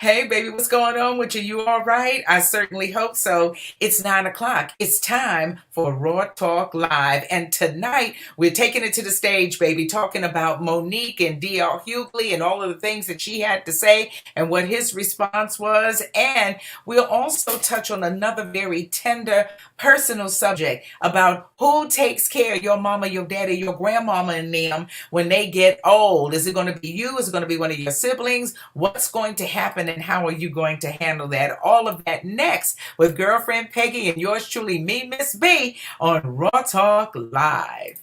Hey, baby, what's going on with you? You all right? I certainly hope so. It's 9 o'clock. It's time for Raw Talk Live. And tonight, we're taking it to the stage, baby, talking about Monique and DL Hughley and all of the things that she had to say and what his response was. And we'll also touch on another very tender, personal subject about who takes care of your mama, your daddy, your grandmama, and them when they get old. Is it going to be you? Is it going to be one of your siblings? What's going to happen and how are you going to handle that? All of that next with girlfriend Peggy and yours truly, me, Miss B, on Raw Talk Live.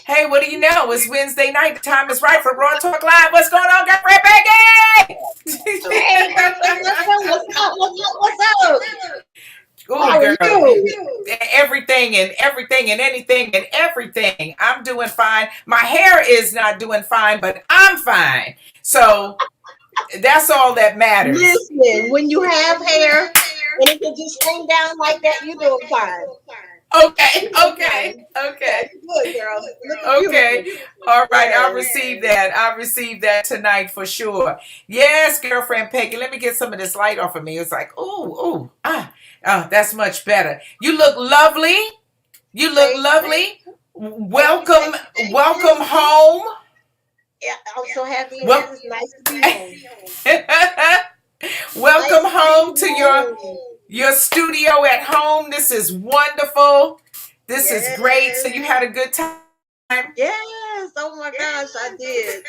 Hey, what do you know? It's Wednesday night. The time is right for Raw Talk Live. What's going on, girlfriend Peggy? Hey, what's up? What's up? Ooh, How are girl. you? Everything and everything and anything and everything. I'm doing fine. My hair is not doing fine, but I'm fine. So that's all that matters. Listen, when you have hair and it can just hang down like that, you're doing fine. Okay. Good girl. Looking Okay. beautiful. All right. I'll Yeah. receive that. I'll receive that tonight for sure. Yes, girlfriend Peggy. Let me get some of this light off of me. It's like, that's much better. You look lovely. You look lovely. Welcome home. Yeah, I'm so happy. Well, It's nice to be home. welcome Nice home to to be your home. studio at home. This is wonderful. This is great. So Yes. you had a good time? Yes. Oh my gosh, I did.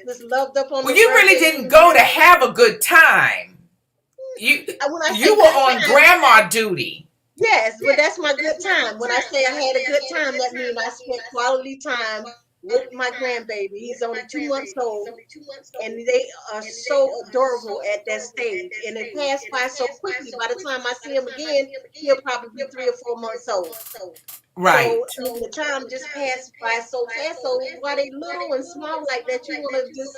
Just loved up on Well, the you really birthday. didn't go to have a good time. You When I say you were good on time, grandma duty. yes, but that's my good time. When I say I had a good time, that means I spent quality time with my grandbaby. He's only 2 months old, and they are so adorable at that stage. And it passed by so quickly. By the time I see him again, he'll probably be 3 or 4 months old. Right. So the time just passed by so fast. So while they little and small like that, you want to just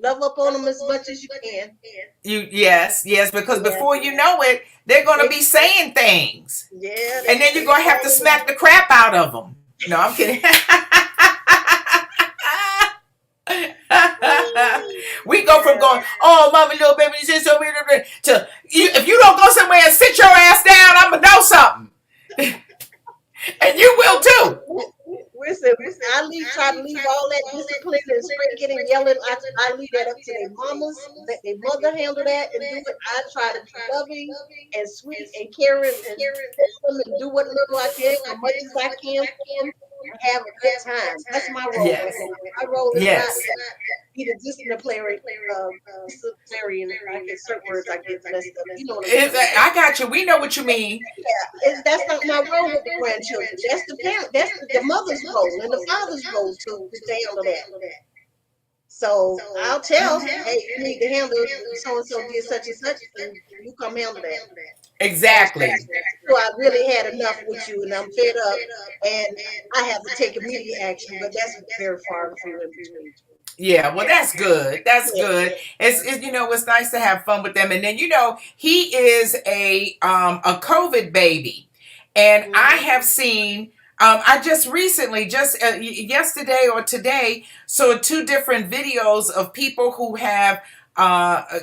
love up on them as much as you can. Yes, because Yeah, before you know it, they're gonna they, be saying things. yeah, And then you're gonna have to smack the crap out of them. No, I'm kidding. We go from going, oh, mommy, little baby, you sit so weird, to if you don't go somewhere and sit your ass down, I'm gonna know something, and you will too. Listen, try to leave all that discipline and spanking and yelling. I leave that up to their mamas. Let their mother handle that and do it. I try to be loving and sweet and caring and them and do what little I can, as much as I can for them, and have a good time. That's my role Yes, at home. My role is not yes. to be the disciplinarian. I get certain words I get messed up. You know what I'm saying? I got you. We know what you mean. That's not my role with the grandchildren. That's the parent. That's the mother's role and the father's role to handle that. So I'll tell, hey, you need to handle so and so did such and such, and you come handle that. Exactly. So I really had enough with you, and I'm fed up, and I have to take immediate action. But that's very far and few in between. Yeah, well, that's good. That's Yeah. good. It's nice to have fun with them. And then he is a COVID baby, and I have seen. I just recently, yesterday or today, saw two different videos of people who have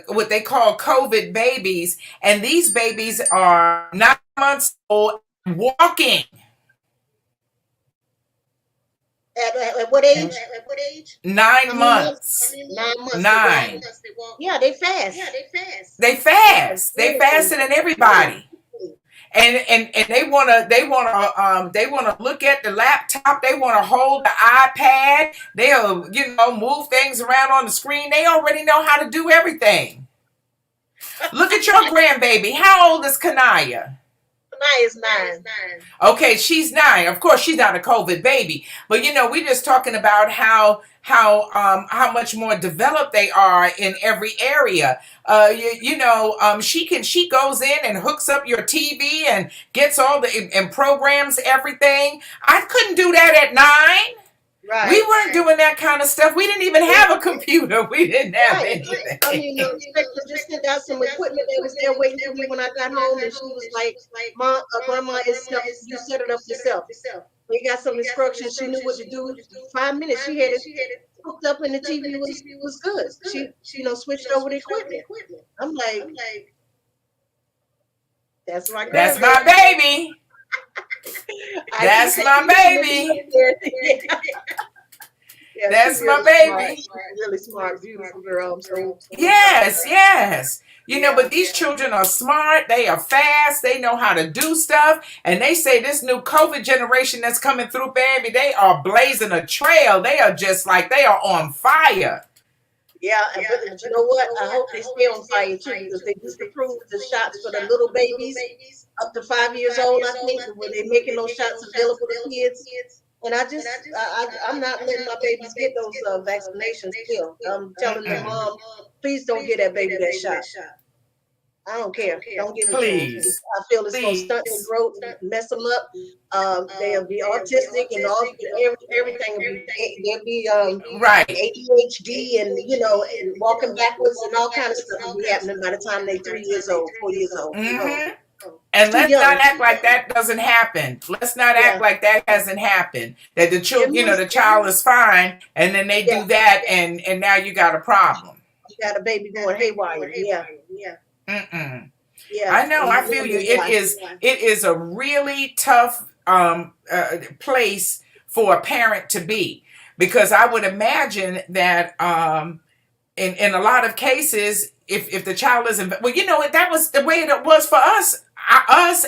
what they call COVID babies, and these babies are 9 months old, walking. At what age? 9 months. 9 months. Nine. Yeah, they fast. They fast. They faster than everybody. And they wanna look at the laptop. They wanna hold the iPad. They'll move things around on the screen. They already know how to do everything. Look at your grandbaby. How old is Kanaya? Tonight is 9. Okay, she's 9. Of course, she's not a COVID baby, but we're just talking about how much more developed they are in every area. She goes in and hooks up your TV and gets all the and programs everything. I couldn't do that at 9. We Right. weren't doing that kind of stuff. We didn't even have a computer. We didn't have Right. anything. I mean, the inspector just sent out some equipment that was there waiting for me when I got home, and she was like, "Mom, Grandma, you set it up yourself. We got some instructions. She knew what to do. 5 minutes, she had it hooked up, and the TV was good. She, switched over the equipment. I'm like, that's my That's grandbaby. my baby. I That's keep my baby. Yeah, That's she's my really smart. baby. She's a really smart, beautiful girl. I'm so Yes, yes. yeah, But these children are smart, they are fast, they know how to do stuff, and they say this new COVID generation that's coming through, baby, they are blazing a trail. They are just like they are on fire. yeah. But you know what? I hope they stay on fire too, because they just approved the shots for the little babies up to 5 years old. I think when they're making those shots available to kids. And I'm not letting my babies get those vaccinations still. I'm telling them, Mm-mm. Mom, please don't get that baby that shot. I don't care. Don't give it to them. Please. I feel it's going to stunt their Please. growth, mess them up. They'll be autistic and everything will be. They'll be Right. ADHD and and walking backwards and all kind of stuff will be happening by the time they're 3 years old, 4 years old. Mm-hmm. And Too let's young. not act like that doesn't happen. Let's not act Yeah. like that hasn't happened. That the It children, must. the child is fine, and then they Yeah. do that, and now you got a problem. You got a baby going haywire. Yeah. Mm-mm. Yeah. I know. And I you feel you. wonder why. It is a really tough place for a parent to be, because I would imagine that in a lot of cases, if the child isn't, well, that was the way it was for us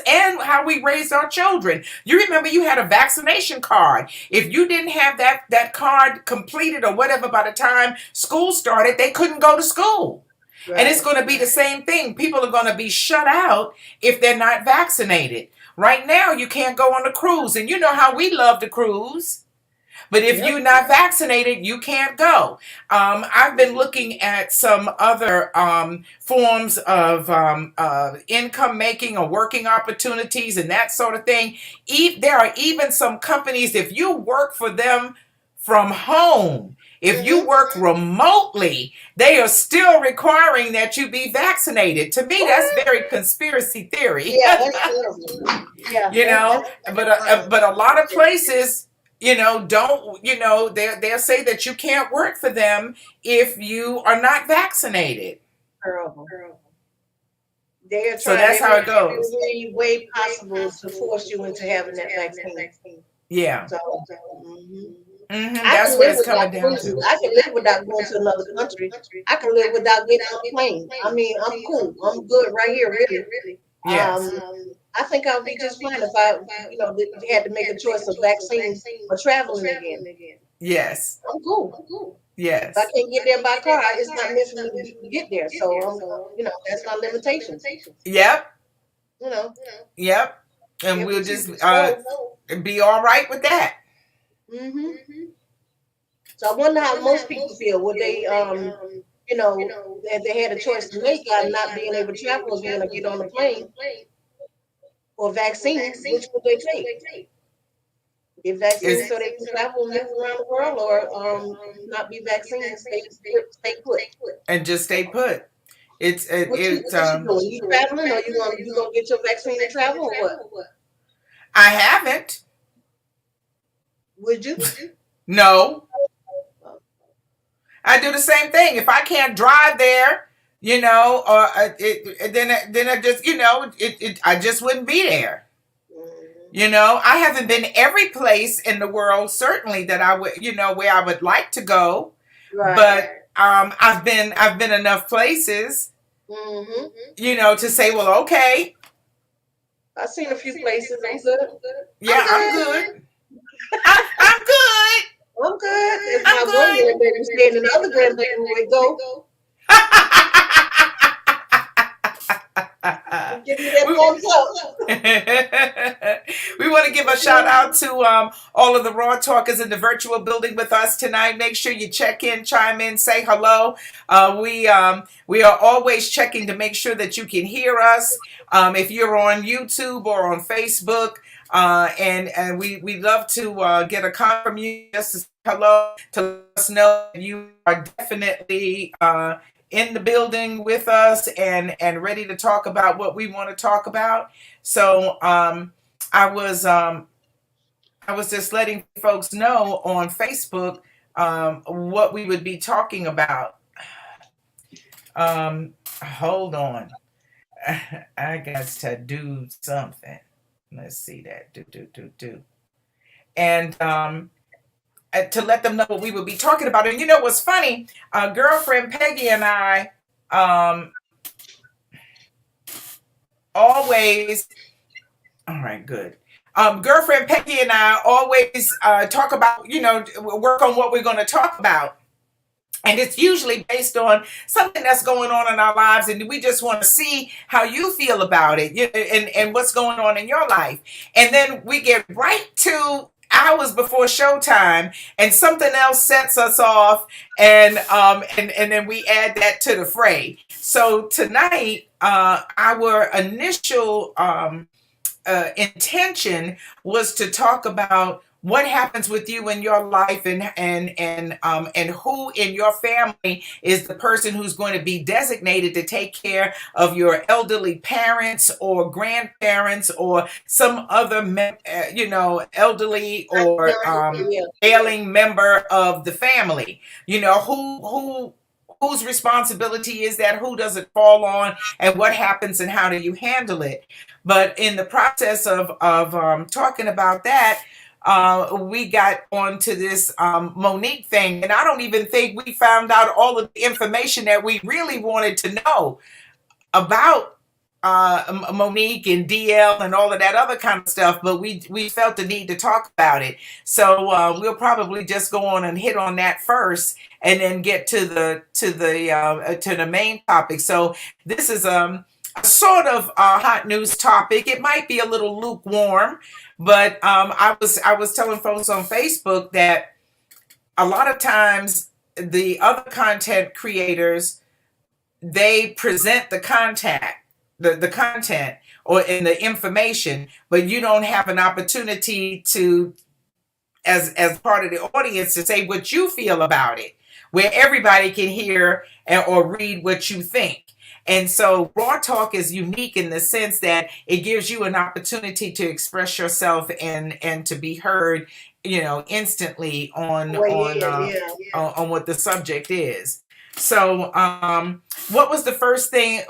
and how we raised our children. You remember you had a vaccination card. If you didn't have that card completed or whatever by the time school started, they couldn't go to school. And it's going to be the same thing. People are going to be shut out if they're not vaccinated. Right now, you can't go on a cruise. And you know how we love to cruise. But if you're not vaccinated, you can't go. I've been looking at some other forms of income making or working opportunities and that sort of thing. There are even some companies, if you work for them from home, if you work remotely, they are still requiring that you be vaccinated. To me, that's very conspiracy theory. Yeah, that's terrible. Yeah, but a lot of places, don't, they'll say that you can't work for them if you are not vaccinated. terrible. They are So trying that's how it goes. every way possible to force you into having that vaccine. Yeah. So, I That's can what live it's coming without down cruising. to. I can live without going to another country. I can live without getting on a plane. I mean, I'm cool. I'm good right here, really. Yes. I think I'll be just fine if I, had to make a choice of vaccines or traveling again. Yes. I'm cool. Yes. If I can't get there by car, it's not meant for me to get there. So, that's my limitations. Yep. Yep. And Yeah, we'll but just you be all right with that. So I wonder how most people feel. Would they, if they had a choice to make on not being able to travel again or get on a plane or vaccine, which would they take? Get vaccines so they can travel and live around the world, or not be vaccinated, stay put. And just stay put. What you doing? You traveling, or you gonna get your vaccine and travel, or what? I haven't. Would you? No. I do the same thing. If I can't drive there, or then I just, I just wouldn't be there. I haven't been every place in the world, certainly that I would, where I would like to go. Right. But I've been enough places, to say, well, okay. I've seen a few places. I'm good. Yeah, I'm good. I'm good. I'm good. It's my one grandbaby staying in the other grandbaby where we go. Give me that we, thumbs up. we want to give a shout out to all of the Raw Talkers in the virtual building with us tonight. Make sure you check in, chime in, say hello. We are always checking to make sure that you can hear us. If you're on YouTube or on Facebook, and we love to get a comment from you just to say hello, to let us know that you are definitely in the building with us and ready to talk about what we want to talk about. So I was um, I was just letting folks know on Facebook what we would be talking about. Hold on, I got to do something. Let's see that do and to let them know what we would be talking about. And you know what's funny? Girlfriend Peggy and I um, always. All right, good. Girlfriend Peggy and I always talk about, work on what we're going to talk about. And it's usually based on something that's going on in our lives, and we just want to see how you feel about it, and what's going on in your life. And then we get right to hours before showtime, and something else sets us off, and then we add that to the fray. So tonight, our initial intention was to talk about what happens with you in your life, and who in your family is the person who's going to be designated to take care of your elderly parents or grandparents or some other elderly or Yeah. ailing member of the family. Who whose responsibility is that, who does it fall on, and what happens, and how do you handle it. But in the process of talking about that, we got onto this Monique thing, and I don't even think we found out all of the information that we really wanted to know about Monique and DL and all of that other kind of stuff. But we felt the need to talk about it, so we'll probably just go on and hit on that first, and then get to the main topic. So this is a sort of hot news topic. It might be a little lukewarm, but I was telling folks on Facebook that a lot of times the other content creators, they present the content or in the information, but you don't have an opportunity to, as part of the audience, to say what you feel about it, where everybody can hear or read what you think. And so Raw Talk is unique in the sense that it gives you an opportunity to express yourself and to be heard, instantly on what the subject is. So what was the first thing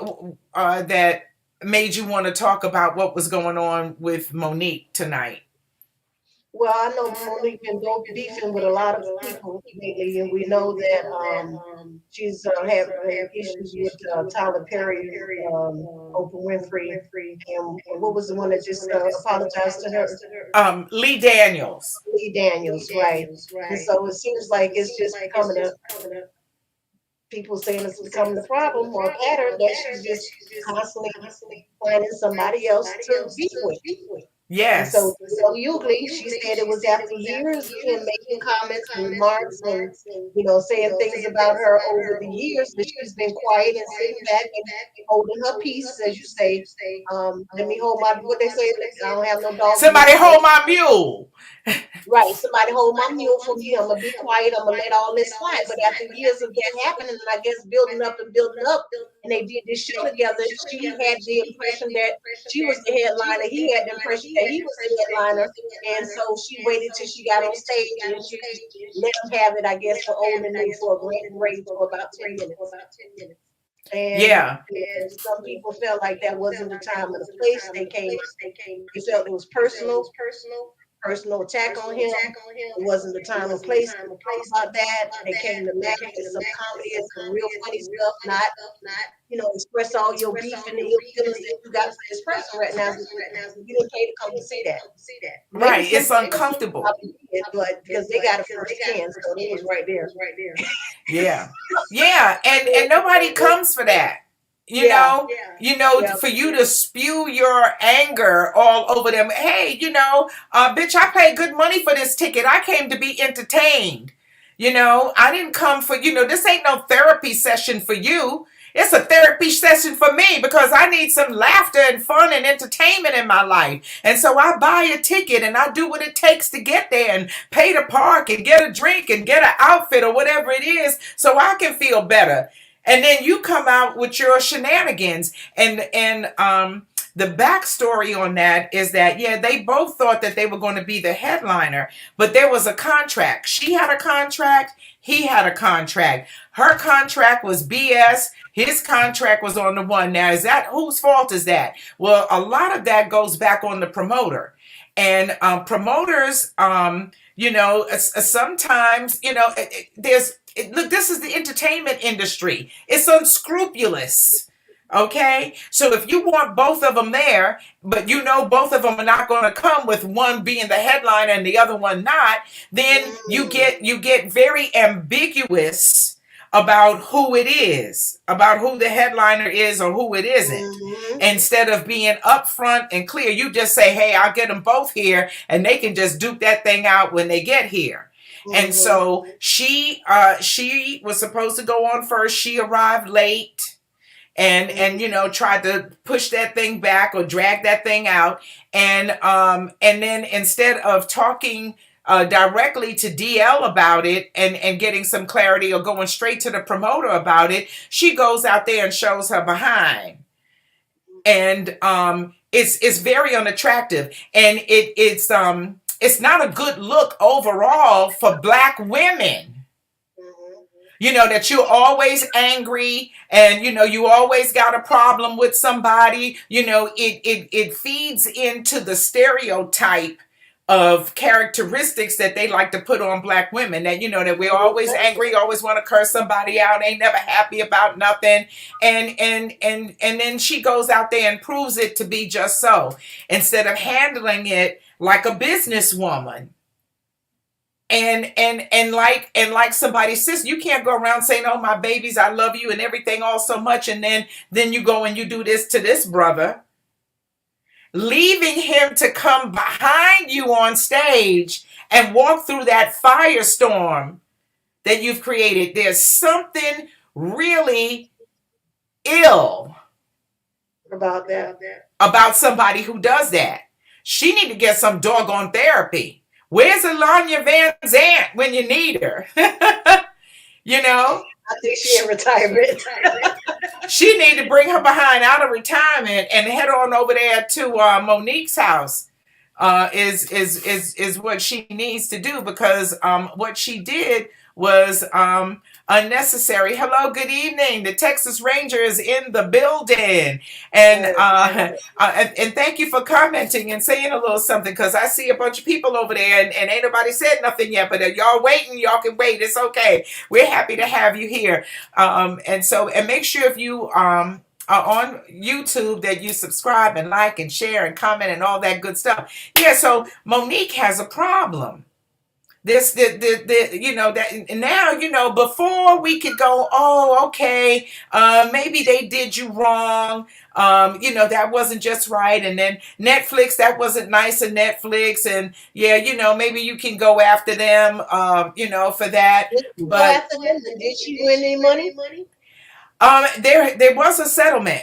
that made you want to talk about what was going on with Monique tonight? Well, I know Monique been beefing with a lot of people lately, and we know that she's having issues with Tyler Perry, Oprah Winfrey, and what was the one that just apologized to her? Lee Daniels. Lee Daniels, right? And so it seems like it's just becoming people saying it's becoming a problem or a pattern that she's just constantly finding somebody else to beef with. And so, Yes. Hughley, she said it was after years of him making comments and remarks and, saying things about her over the years that she's been quiet and sitting back and holding her peace, as you say. Let me hold what they say, I don't have no dog in this Somebody fight. hold my mule. Right, somebody hold my mule for me. I'm gonna be quiet. I'm gonna let all this slide. But after years of that happening, and I guess building up and building up, and they did this show together, she had the impression that she was the headliner. He had the impression that he was the headliner, and so she waited till she got on stage and she let him have it. I guess for old and new for a great break for about 10 minutes. And Yeah. some people felt like that wasn't the time or the place. They felt it was personal attack on him. It wasn't the time or place to talk about that. They came to laugh at some comedy and some real funny stuff, not, express all your beef and the ill feelings that you got for this person right now. You didn't pay to come to see that. Maybe Right. It's some people uncomfortable. probably did, but because they got a first hand, so it was right there. Yeah. Yeah. And nobody comes for that. you Yeah. know, for you to spew your anger all over them. Hey, bitch, I paid good money for this ticket. I came to be entertained. I didn't come for, this ain't no therapy session for you. It's a therapy session for me because I need some laughter and fun and entertainment in my life. And so I buy a ticket and I do what it takes to get there and pay to park and get a drink and get an outfit or whatever it is so I can feel better. And then you come out with your shenanigans. And the backstory on that is that, yeah, they both thought that they were going to be the headliner, but there was a contract. She had a contract. He had a contract. Her contract was BS. His contract was on the one. Now, whose fault is that? Well, a lot of that goes back on the promoter. And promoters, sometimes, look, this is the entertainment industry. It's unscrupulous. Okay, so if you want both of them there, but both of them are not going to come with one being the headliner and the other one not, then you get very ambiguous about who it is, about who the headliner is or who it isn't. Instead of being upfront and clear, you just say, hey, I'll get them both here and they can just duke that thing out when they get here. And so she was supposed to go on first. She arrived late and tried to push that thing back or drag that thing out. And then instead of talking directly to DL about it and getting some clarity or going straight to the promoter about it, she goes out there and shows her behind. And it's very unattractive. And it's not a good look overall for Black women. That you're always angry and, you always got a problem with somebody. It feeds into the stereotype of characteristics that they like to put on Black women, that, that we're always angry, always want to curse somebody out, ain't never happy about nothing. And then she goes out there and proves it to be just so, instead of handling it like a businesswoman. And like somebody says, you can't go around saying, oh, my babies, I love you and everything all so much. And then you go and you do this to this brother, leaving him to come behind you on stage and walk through that firestorm that you've created. There's something really ill about that, about somebody who does that. She need to get some doggone therapy. Where's Alanya Van Zant when you need her? I think she in retirement. She need to bring her behind out of retirement and head on over there to Monique's house. Is what she needs to do, because what she did was unnecessary. Hello, good evening. The Texas Ranger is in the building, and thank you for commenting and saying a little something, because I see a bunch of people over there and ain't nobody said nothing yet. But if y'all waiting, y'all can wait. It's okay. We're happy to have you here. And make sure if you are on YouTube that you subscribe and like and share and comment and all that good stuff. Yeah. So Monique has a problem. That now, before we could go, oh, okay, maybe they did you wrong. That wasn't just right. And then Netflix, that wasn't nice of Netflix. And yeah, maybe you can go after them, for that. But did she win any money? There was a settlement.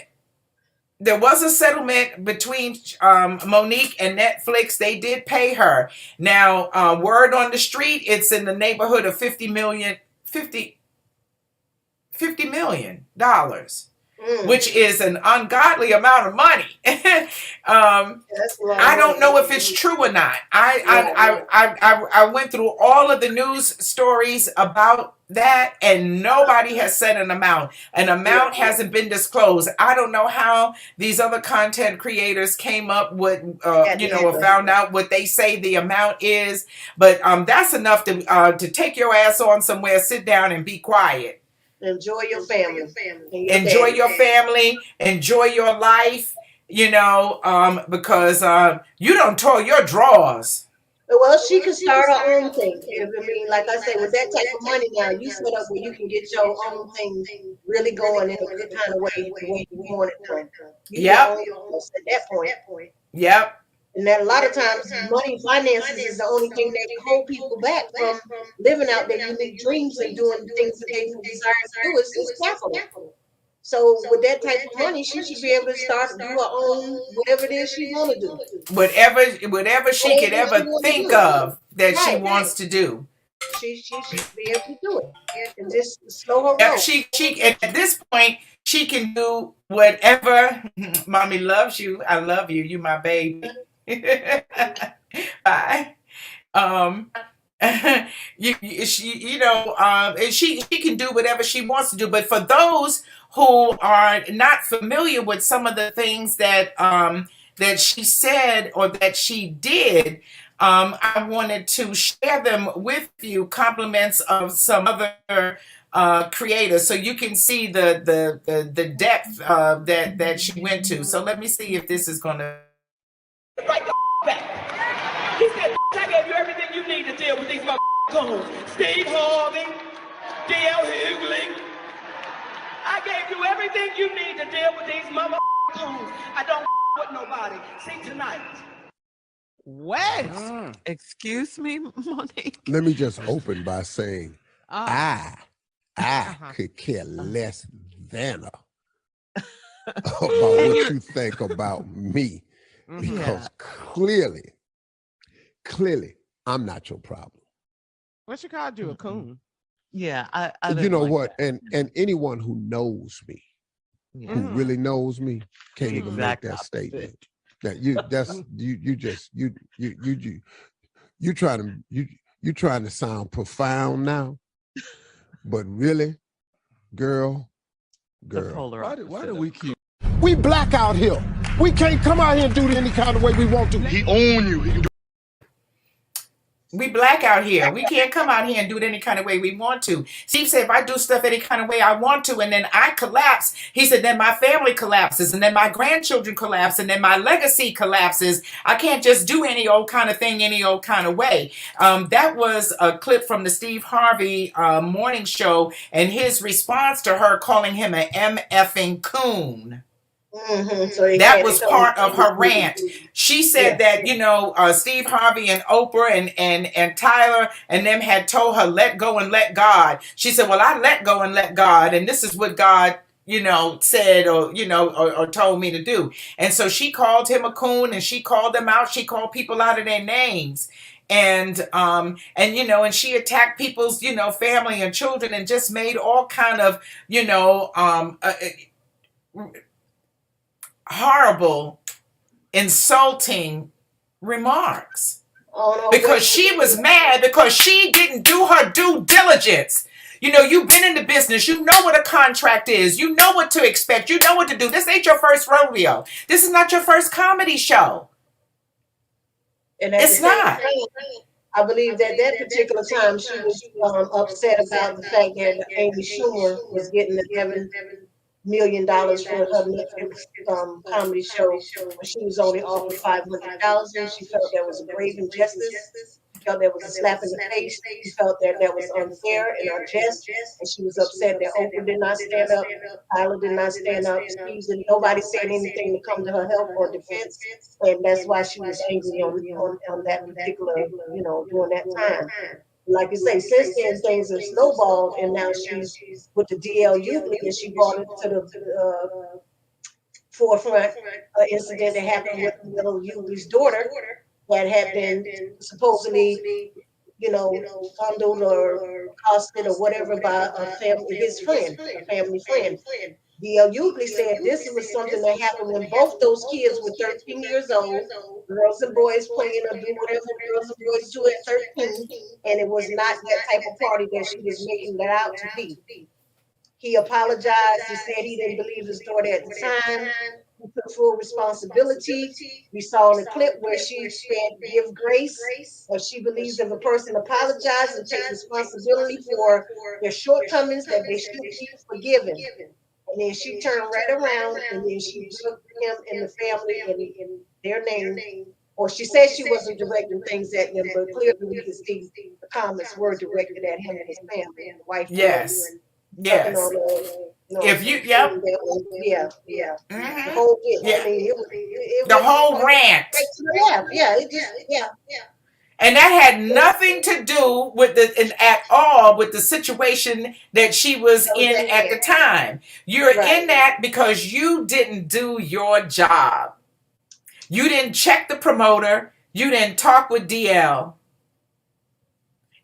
There was a settlement between Monique and Netflix. They did pay her. Now, word on the street, it's in the neighborhood of $50 million, which is an ungodly amount of money. I don't know if it's true or not. I went through all of the news stories about that, and nobody has said an amount. An amount hasn't been disclosed. I don't know how these other content creators came up with, or found out what they say the amount is. But that's enough to take your ass on somewhere, sit down, and be quiet. Enjoy your family. Enjoy your family. Enjoy your life. Because you don't tore your drawers. Well, she could start her own thing. I mean, like I say, with that type of money now, you set up where you can get your own thing really going in a good kind of way, the way you want it done. You your Yep. own boss at that point. Yep. And that a lot of times, money, finances is the only thing that can hold people back from living out their unique dreams and doing the things that they desire to do. Is capital. So with that type of money, she should be able to start do her own whatever it is she want to do. Whatever she could Whatever she ever want to think do. of that she Right. wants to do. She should be able to do it and just slow her Yep, roll. she at this point she can do whatever. Mommy loves you. I love you. You my baby. Bye. Um, she can do whatever she wants to do. But for those who are not familiar with some of the things that she said or that she did, I wanted to share them with you. Compliments of some other creators, so you can see the depth that she went to. So let me see if this is going to. Right the back. He said, I gave you everything you need to deal with these goons. Steve Harvey, DL Hughley. I gave you everything you need to deal with these goons. I don't with nobody. See tonight. What? Excuse me, Monique. Let me just open by saying I could care less than about what you think about me, because clearly, I'm not your problem. What you called you, a coon? Yeah, I You know like what? that. And anyone who knows me, who really knows me, can't even make that statement. That you trying to sound profound now, but really, girl, Why do we keep we black out here? We can't come out here and do it any kind of way we want to. He own you. He can do We black out here. We can't come out here and do it any kind of way we want to. Steve said, if I do stuff any kind of way I want to, and then I collapse, he said, then my family collapses, and then my grandchildren collapse, and then my legacy collapses. I can't just do any old kind of thing, any old kind of way. That was a clip from the Steve Harvey morning show, and his response to her calling him an MFing coon. So that was part of her rant. She said that, Steve Harvey and Oprah and Tyler and them had told her, let go and let God. She said, well, I let go and let God. And this is what God, said or told me to do. And so she called him a coon, and she called them out. She called people out of their names. And she attacked people's, family and children, and just made all kind of, horrible, insulting remarks because she was mad because she didn't do her due diligence. You've been in the business. You know what a contract is. You know what to expect. You know what to do. This ain't your first rodeo. This is not your first comedy show. And it's not. I believe that particular time she was upset about the fact that Amy Schumer was getting the $11 million for her Netflix comedy show, when she was only offered $500,000. She felt there was a grave injustice. She felt there was a slap in the face. She felt that was unfair and unjust, and she was upset that Oprah did not stand up, Tyler did not stand up, Steve didn't. Nobody said anything to come to her help or defense, and that's why she was angry on that particular, during that time. Like you say, since then things have snowballed, and now she's with the DL Hughley, and she brought it to the forefront. Incident that happened with little Hughley's daughter that had been supposedly, fondled or costed or whatever by his friend, a family friend. DL Hughley said this was something that happened when both those kids were 13 years old, girls and boys playing or do whatever girls and boys do at 13, and it was not that type of party that she was making that out to be. He apologized. He said he didn't believe his daughter at the time. He took full responsibility. We saw in the clip where she said, give grace. Or she believes if a person apologizes and takes responsibility for their shortcomings, that they should be forgiven. And then she turned right around, and then she took him and the family and their name or she said she wasn't directing things at them, but clearly we can see the comments were directed at him and his family and the wife Yes. sucking Yes. on the, If you, yep. yeah. The Mm-hmm. whole, yeah. Yeah. I mean, it The went whole rant. straight to the left. Yeah, it just, yeah. And that had nothing to do with at all with the situation that she was in at the time. You're in that because you didn't do your job. You didn't check the promoter. You didn't talk with DL.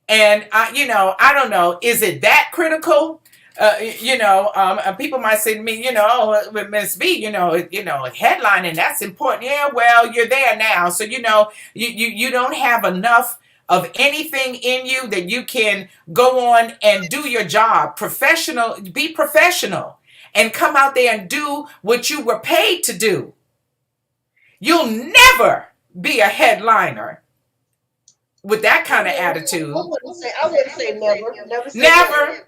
And I don't know. Is it that critical? People might say to me, with Miss B, headlining, that's important. Yeah, well, you're there now. So, you don't have enough of anything in you that you can go on and do your job. Be professional and come out there and do what you were paid to do. You'll never be a headliner with that kind of attitude. I wouldn't say never. Never say never.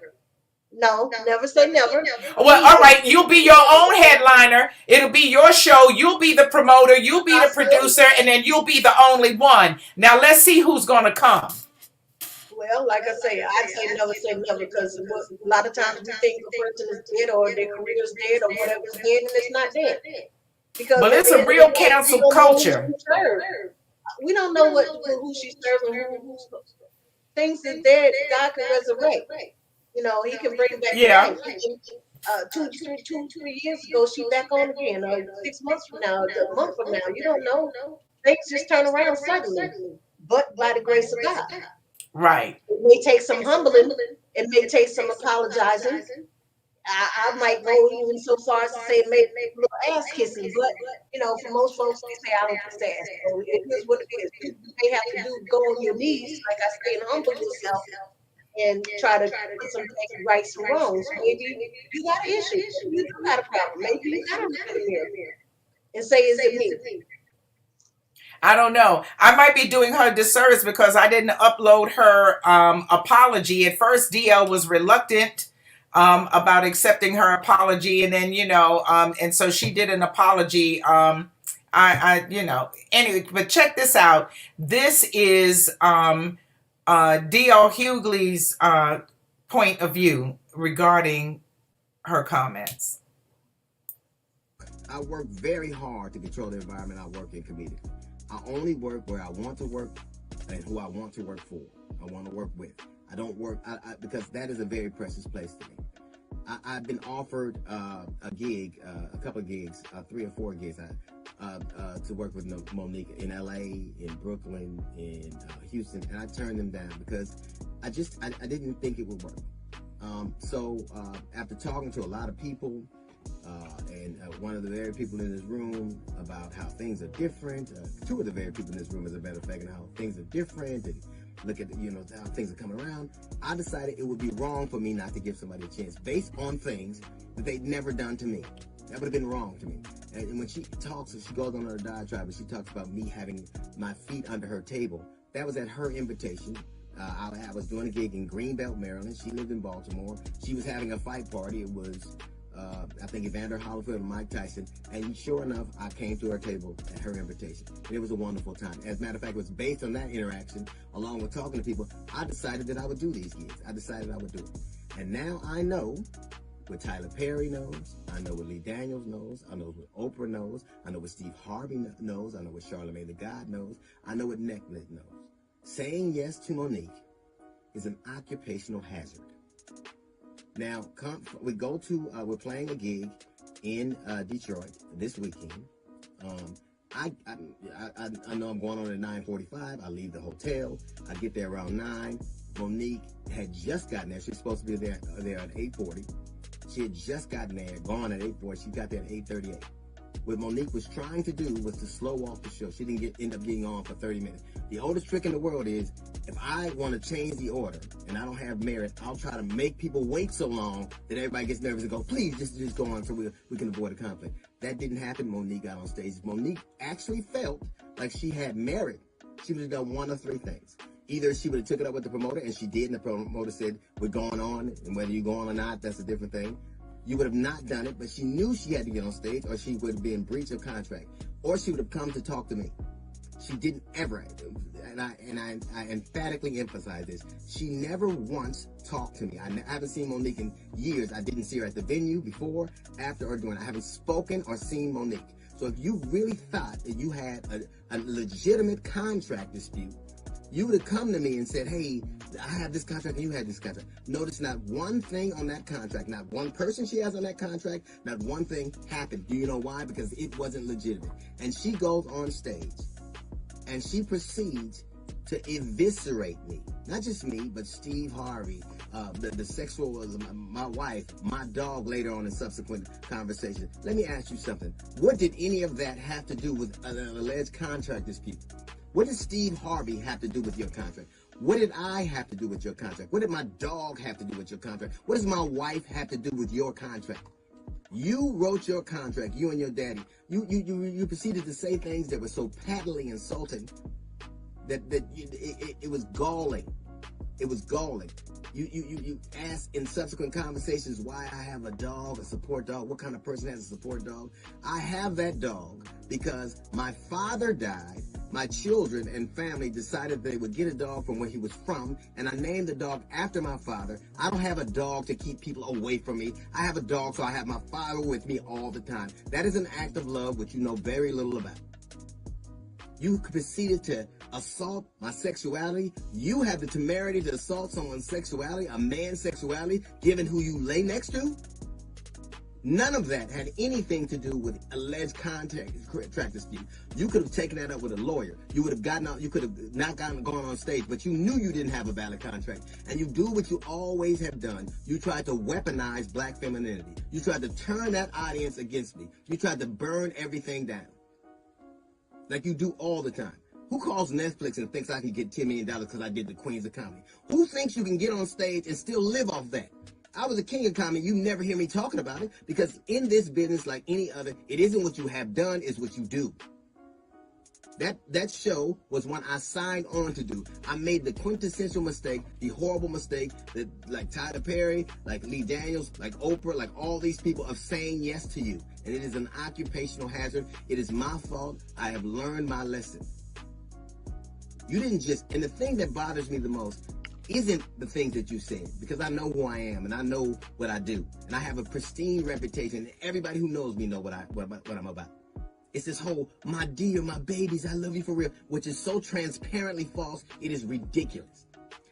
No, never say never. Well, all right, you'll be your own headliner. It'll be your show. You'll be the promoter. You'll be the producer, and then you'll be the only one. Now, let's see who's going to come. Well, like I say, I'd say never because a lot of times we think a person is dead or their career is dead or whatever's dead, and it's not dead. Because it's a real cancel culture. We don't know who she's serving, who's things that dead, God can resurrect. He can bring back life. 2-3 years ago, she back on again. 6 months from now, a month from now, you don't know. Things just turn around suddenly, but by the grace of God. Right. It may take some humbling. It may take some apologizing. I might go even so far as to say maybe a little ass kissing, but for most folks they say I don't kiss ass. So it is what it is. You may have to go on your knees, like I say, and humble yourself and try to put some things right, some wrongs. Maybe you got an issue. You got a problem. Maybe you got to look in the mirror and say, "Is it me?" I don't know. I might be doing her a disservice because I didn't upload her apology. At first, DL was reluctant about accepting her apology, and then and so she did an apology. Anyway, but check this out. This is DL Hughley's point of view regarding her comments. I work very hard to control the environment I work in comedically. I only work where I want to work and who I want to work for. I want to work with. I don't work because that is a very precious place to me. I've been offered a gig, a couple of gigs, 3 or 4 gigs to work with Monique in LA, in Brooklyn, in Houston, and I turned them down because I didn't think it would work. So after talking to a lot of people, and one of the very people in this room about how things are different, 2 of the very people in this room, as a matter of fact, and how things are different, and look at how things are coming around, I decided it would be wrong for me not to give somebody a chance based on things that they'd never done to me. That would have been wrong to me. And when she talks, she goes on her diatribe, and she talks about me having my feet under her table. That was at her invitation. I was doing a gig in Greenbelt, Maryland. She lived in Baltimore. She was having a fight party. It was I think Evander Holyfield and Mike Tyson, and sure enough, I came to her table at her invitation, and it was a wonderful time. As a matter of fact, it was based on that interaction, along with talking to people, I decided that I would do these gigs. I decided I would do it. And now I know what Tyler Perry knows, I know what Lee Daniels knows, I know what Oprah knows, I know what Steve Harvey knows, I know what Charlamagne the God knows, I know what Netflix knows. Saying yes to Monique is an occupational hazard. Now, we're playing a gig in Detroit this weekend. I know I'm going on at 9:45. I leave the hotel. I get there around 9. Monique had just gotten there. She's supposed to be there at 8:40. She had just gotten there, gone at 8:40. She got there at 8:38. What Monique was trying to do was to slow walk the show. She didn't end up being on for 30 minutes. The oldest trick in the world is, if I want to change the order and I don't have merit, I'll try to make people wait so long that everybody gets nervous and go, please, just go on so we can avoid a conflict. That didn't happen. Monique got on stage. Monique actually felt like she had merit. She would have done 1 of 3 things. Either she would have took it up with the promoter, and she did, and the promoter said, we're going on, and whether you go on or not, that's a different thing. You would have not done it, but she knew she had to get on stage, or she would have been in breach of contract, or she would have come to talk to me. She didn't ever, and I emphatically emphasize this. She never once talked to me. I haven't seen Monique in years. I didn't see her at the venue before, after, or during. I haven't spoken or seen Monique. So if you really thought that you had a legitimate contract dispute, you would have come to me and said, hey, I have this contract and you had this contract. Notice not one thing on that contract, not one person she has on that contract, not one thing happened. Do you know why? Because it wasn't legitimate. And she goes on stage and she proceeds to eviscerate me. Not just me, but Steve Harvey, the sexual, my wife, my dog later on in subsequent conversations. Let me ask you something. What did any of that have to do with an alleged contract dispute? What did Steve Harvey have to do with your contract? What did I have to do with your contract? What did my dog have to do with your contract? What does my wife have to do with your contract? You wrote your contract, you and your daddy. You proceeded to say things that were so patently insulting that it was galling. It was galling. You asked in subsequent conversations why I have a dog, a support dog, what kind of person has a support dog. I have that dog because my father died. My children and family decided they would get a dog from where he was from, and I named the dog after my father. I don't have a dog to keep people away from me. I have a dog so I have my father with me all the time. That is an act of love which you know very little about. You proceeded to assault my sexuality. You have the temerity to assault someone's sexuality, a man's sexuality, given who you lay next to. None of that had anything to do with alleged contract dispute. You could have taken that up with a lawyer. You would have gotten out. You could have not gone on stage, but you knew you didn't have a valid contract. And you do what you always have done. You tried to weaponize black femininity. You tried to turn that audience against me. You tried to burn everything down, like you do all the time. Who calls Netflix and thinks I can get $10 million because I did the Queens of Comedy? Who thinks you can get on stage and still live off that? I was a king of comedy. You never hear me talking about it because in this business, like any other, it isn't what you have done, it's what you do. That show was one I signed on to do. I made the quintessential mistake, the horrible mistake that like Tyler Perry, like Lee Daniels, like Oprah, like all these people of saying yes to you. And it is an occupational hazard. It is my fault. I have learned my lesson. You didn't just, and the thing that bothers me the most isn't the things that you said, because I know who I am and I know what I do. And I have a pristine reputation. And everybody who knows me know what I'm about. It's this whole, my dear, my babies, I love you for real, which is so transparently false, it is ridiculous.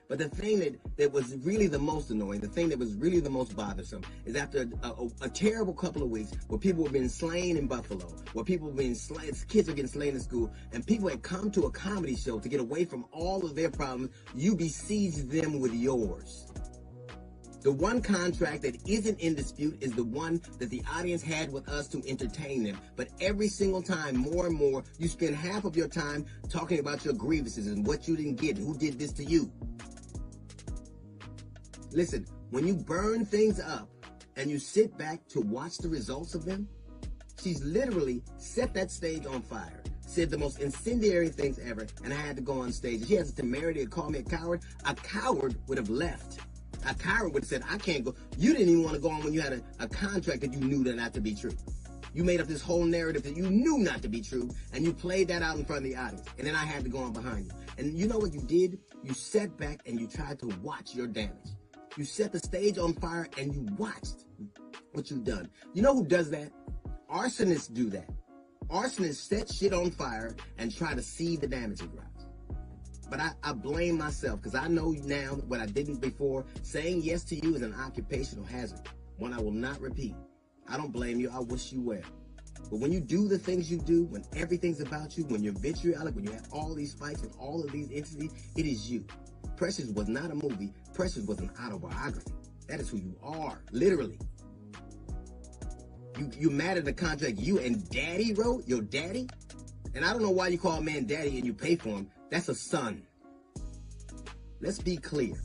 But the thing that was really the most annoying, the thing that was really the most bothersome, is after a terrible couple of weeks where people were being slain in Buffalo, where people were being slain, kids are getting slain in school, and people had come to a comedy show to get away from all of their problems, you besieged them with yours. The one contract that isn't in dispute is the one that the audience had with us to entertain them. But every single time, more and more, you spend half of your time talking about your grievances and what you didn't get, who did this to you. Listen, when you burn things up and you sit back to watch the results of them, she's literally set that stage on fire, said the most incendiary things ever, and I had to go on stage. If she has the temerity to call me a coward would have left. A coward would have said, I can't go. You didn't even want to go on when you had a contract that you knew that not to be true. You made up this whole narrative that you knew not to be true, and you played that out in front of the audience, and then I had to go on behind you. And you know what you did? You sat back and you tried to watch your damage. You set the stage on fire and you watched what you've done. You know who does that? Arsonists do that. Arsonists set shit on fire and try to see the damage it drives. But I blame myself because I know now what I didn't before. Saying yes to you is an occupational hazard, one I will not repeat. I don't blame you. I wish you well. But when you do the things you do, when everything's about you, when you're vitriolic, when you have all these fights with all of these entities, it is you. Precious was not a movie. Precious was an autobiography. That is who you are, literally. You mad at the contract you and daddy wrote, your daddy? And I don't know why you call a man daddy and you pay for him. That's a son. Let's be clear.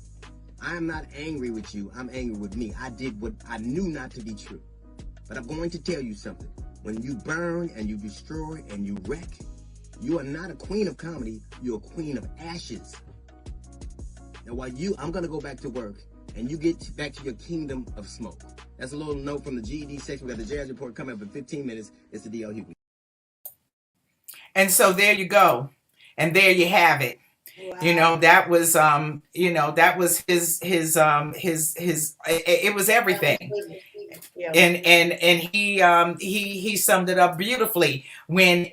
I am not angry with you. I'm angry with me. I did what I knew not to be true. But I'm going to tell you something. When you burn and you destroy and you wreck, you are not a queen of comedy. You're a queen of ashes. Now, while I'm going to go back to work and you get back to your kingdom of smoke. That's a little note from the GED section. We got the Jazz Report coming up in 15 minutes. It's the DL Hughley. And so there you go. And there you have it. You know, Wow. that was that was his it was That was everything. good. Yeah. And he summed it up beautifully. When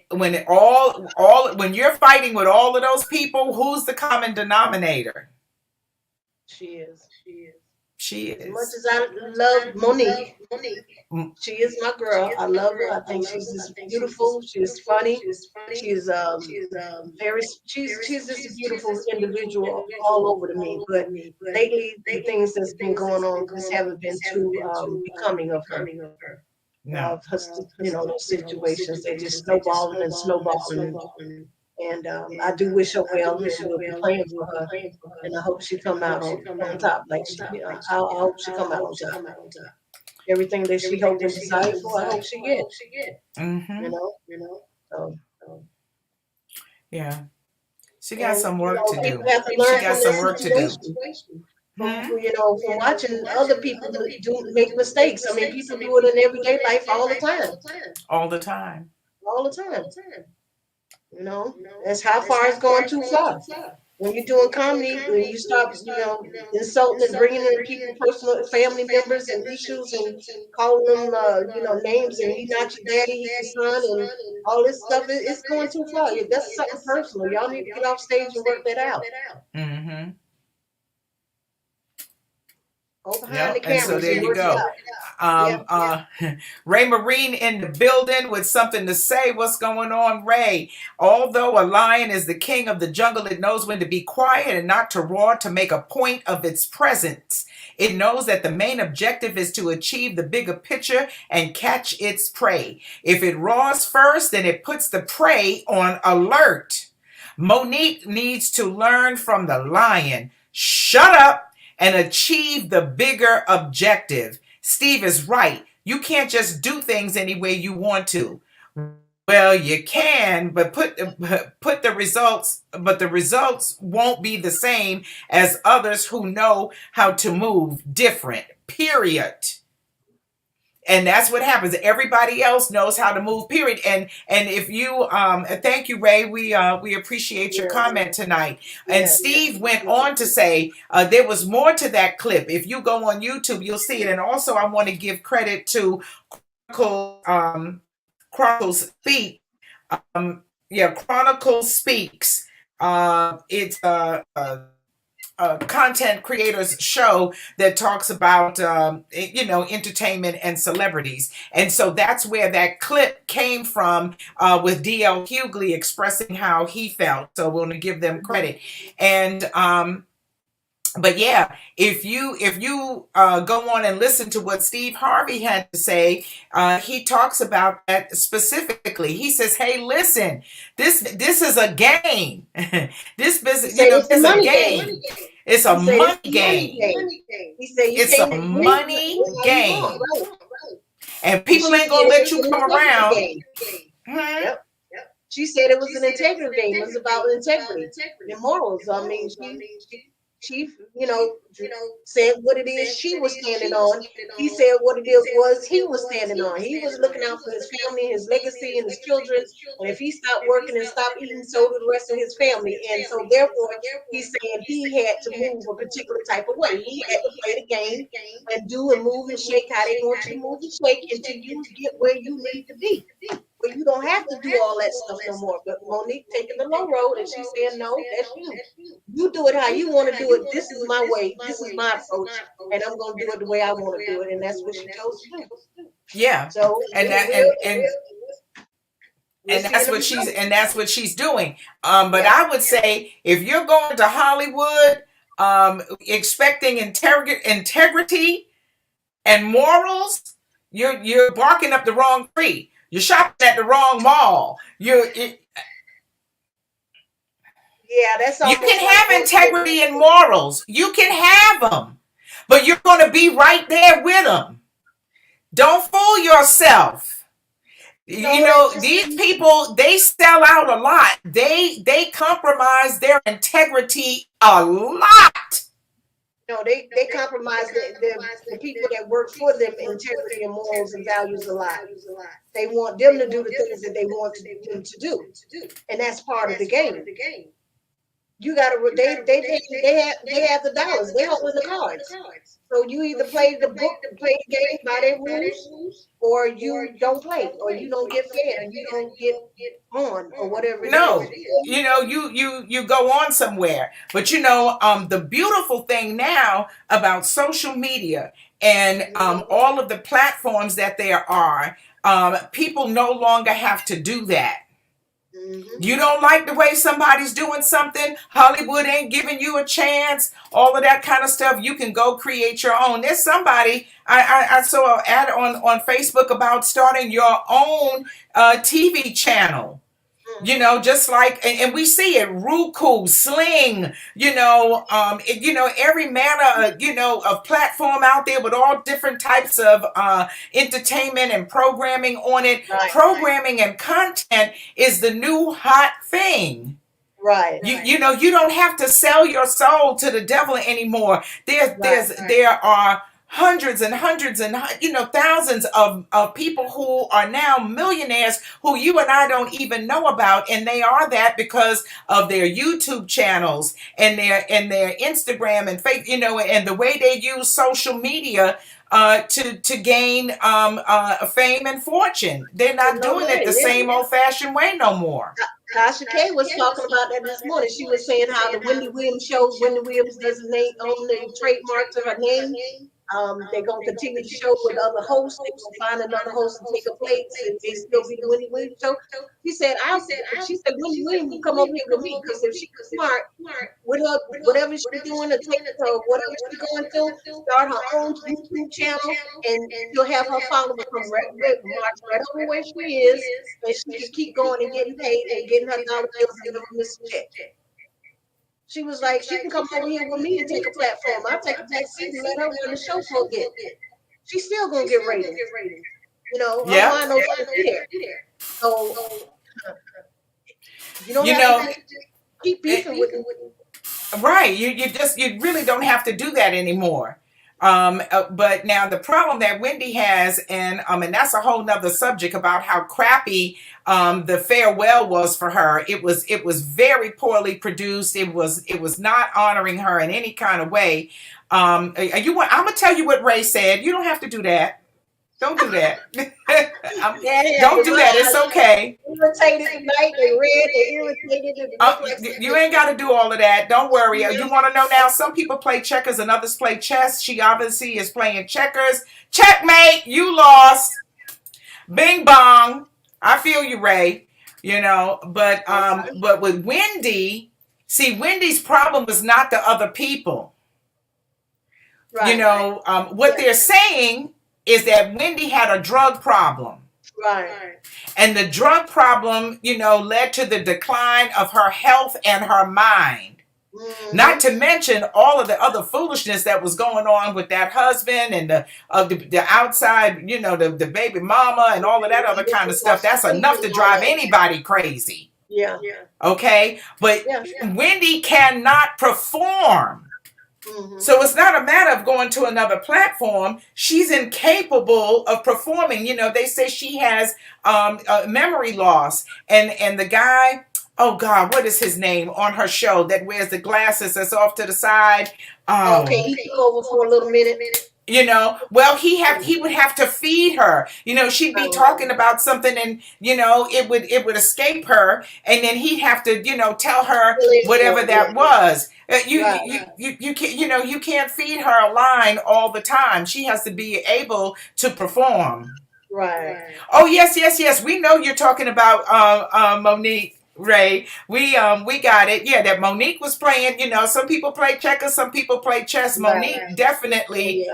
you're fighting with all of those people, who's the common denominator? She is. She As much is. as I love Monique, Mm, she is my girl. I love her. I think she's just beautiful. She's funny. She's very. She's just a beautiful individual all over to me. But lately, the things that's been going on just haven't been too becoming of her. no. Her, those situations, they just snowballing and snowballing. And I do wish her well, and we'll be praying for her. And I hope she come out on top. Like I hope she come out on top. Everything that she hoped and desired for, I hope she get. Mm-hmm. So, Yeah. She got and some work to people do. have to She learn got from some this work to do. situation. Hmm. From watching other people do make mistakes. I mean, people do it in everyday life all the time. All the time. All the time. That's how far it's going too far. When you're doing comedy, when you stop, insulting and bringing in people, personal family members and issues and calling them, names and he not your daddy, he your son and all this stuff, it's going too far. That's something personal. Y'all need to get off stage and work that out. Mm-hmm. Go behind the Yep. And so cameras there and you work it go. out. Ray Marine in the building with something to say. What's going on, Ray? Although a lion is the king of the jungle, it knows when to be quiet and not to roar to make a point of its presence. It knows that the main objective is to achieve the bigger picture and catch its prey. If it roars first, then it puts the prey on alert. Monique needs to learn from the lion. Shut up and achieve the bigger objective. Steve is right. You can't just do things any way you want to. Well, you can, but put the results, but the results won't be the same as others who know how to move different. Period. And that's what happens. Everybody else knows how to move, period. And if you thank you, Ray. We appreciate your comment tonight. And Steve went on to say there was more to that clip. If you go on YouTube, you'll see it. And also I want to give credit to Chronicles Speak. Chronicles Speaks. It's a content creators show that talks about entertainment and celebrities, and so that's where that clip came from, with DL Hughley expressing how he felt. So we're going to give them credit. And but yeah, if you go on and listen to what Steve Harvey had to say, he talks about that specifically. He says, "Hey, listen, this is a game. This business, this is a game. It's a money game. He said it's a money game, and people ain't gonna let you come around." Yep. She said it was an integrity game. It was about integrity and morals. I mean, she said what it is she was standing on. He said what it is was he was standing on. He was looking out for his family, his legacy, and his children. And if he stopped working and stopped eating, so did the rest of his family. And so therefore, he's saying he had to move a particular type of way. He had to play the game and do and move and shake how they want you to move and shake until you get where you need to be. But you don't have to do all that stuff no more. But Monique taking the low road and she's saying, no, that's you. You do it how you want to do it. This is my way. This is my approach. And I'm going to do it the way I want to do it. And that's what she chose to do. Yeah. So and that's what she's doing. But I would say if you're going to Hollywood expecting integrity and morals, you're barking up the wrong tree. You're shopping at the wrong mall. That's you can have integrity and morals. You can have them, but you're going to be right there with them. Don't fool yourself. These people, they sell out a lot. They compromise their integrity a lot. No, they compromise the people that work for them integrity and morals and values a lot. They want them to do the things that they want them to do, and that's part of the game. You gotta they have the dollars, they holding the cards. So you either play the book, play the game by their rules, or you don't play, or you don't get fed, or you don't get on, or whatever it No, is. you go on somewhere. But the beautiful thing now about social media and all of the platforms that there are, people no longer have to do that. You don't like the way somebody's doing something, Hollywood ain't giving you a chance, all of that kind of stuff. You can go create your own. There's somebody, I saw an ad on Facebook about starting your own TV channel. Just like, and we see it, Roku, Sling, every manner, of platform out there with all different types of entertainment and programming on it. Right. Programming and content is the new hot thing. Right. You don't have to sell your soul to the devil anymore. There are hundreds and hundreds and thousands of people who are now millionaires who you and I don't even know about, and they are that because of their YouTube channels and their Instagram and Facebook, and the way they use social media to gain fame and fortune. They're not doing it the same old-fashioned way no more. Tasha K was talking about that this morning. She was saying how the Wendy Williams show, Wendy Williams doesn't own the trademark to her name. They're gonna continue to show with other hosts. They will find another host to take a place, and they still be the Wendy Williams show. She said, she said Wendy Williams will come over here with me because if she's smart with her, whatever she's doing, or take her, whatever she's going to, start her own YouTube channel, and she'll have her followers from march right over where she is, and she can keep going and getting paid and getting her dollar bills and giving them this check. She was like, she can come over here with me and take a platform. I'll take a back seat and let her run the show for a bit. She's still gonna get ratings. Yeah. I know she's there. So you don't have to keep beefing with them. Right. You really don't have to do that anymore. But now the problem that Wendy has, and that's a whole nother subject about how crappy the farewell was for her. It was very poorly produced. It was not honoring her in any kind of way. I'm gonna tell you what Ray said. You don't have to do that. Don't do that. Don't do that. It's okay. Irritated tonight, they red, they irritated. You ain't got to do all of that. Don't worry. You want to know now? Some people play checkers and others play chess. She obviously is playing checkers. Checkmate. You lost. Bing bong. I feel you, Ray. But with Wendy, see, Wendy's problem was not the other people. Right. What they're saying is that Wendy had a drug problem. Right. And the drug problem, led to the decline of her health and her mind. Mm-hmm. Not to mention all of the other foolishness that was going on with that husband and the outside, the baby mama and all of that other kind of stuff. That's enough to drive anybody crazy. Yeah. Okay. But Wendy cannot perform. Mm-hmm. So it's not a matter of going to another platform. She's incapable of performing. They say she has memory loss. And the guy, oh God, what is his name on her show that wears the glasses that's off to the side? Okay, he took over for a little minute. Well, he would have to feed her. She'd be talking about something, and it would escape her, and then he'd have to tell her whatever that was. You can't you can't feed her a line all the time. She has to be able to perform. Right. Oh yes. We know you're talking about Monique. Ray, we got it. Yeah, that Monique was playing. Some people play checkers, some people play chess. Monique definitely,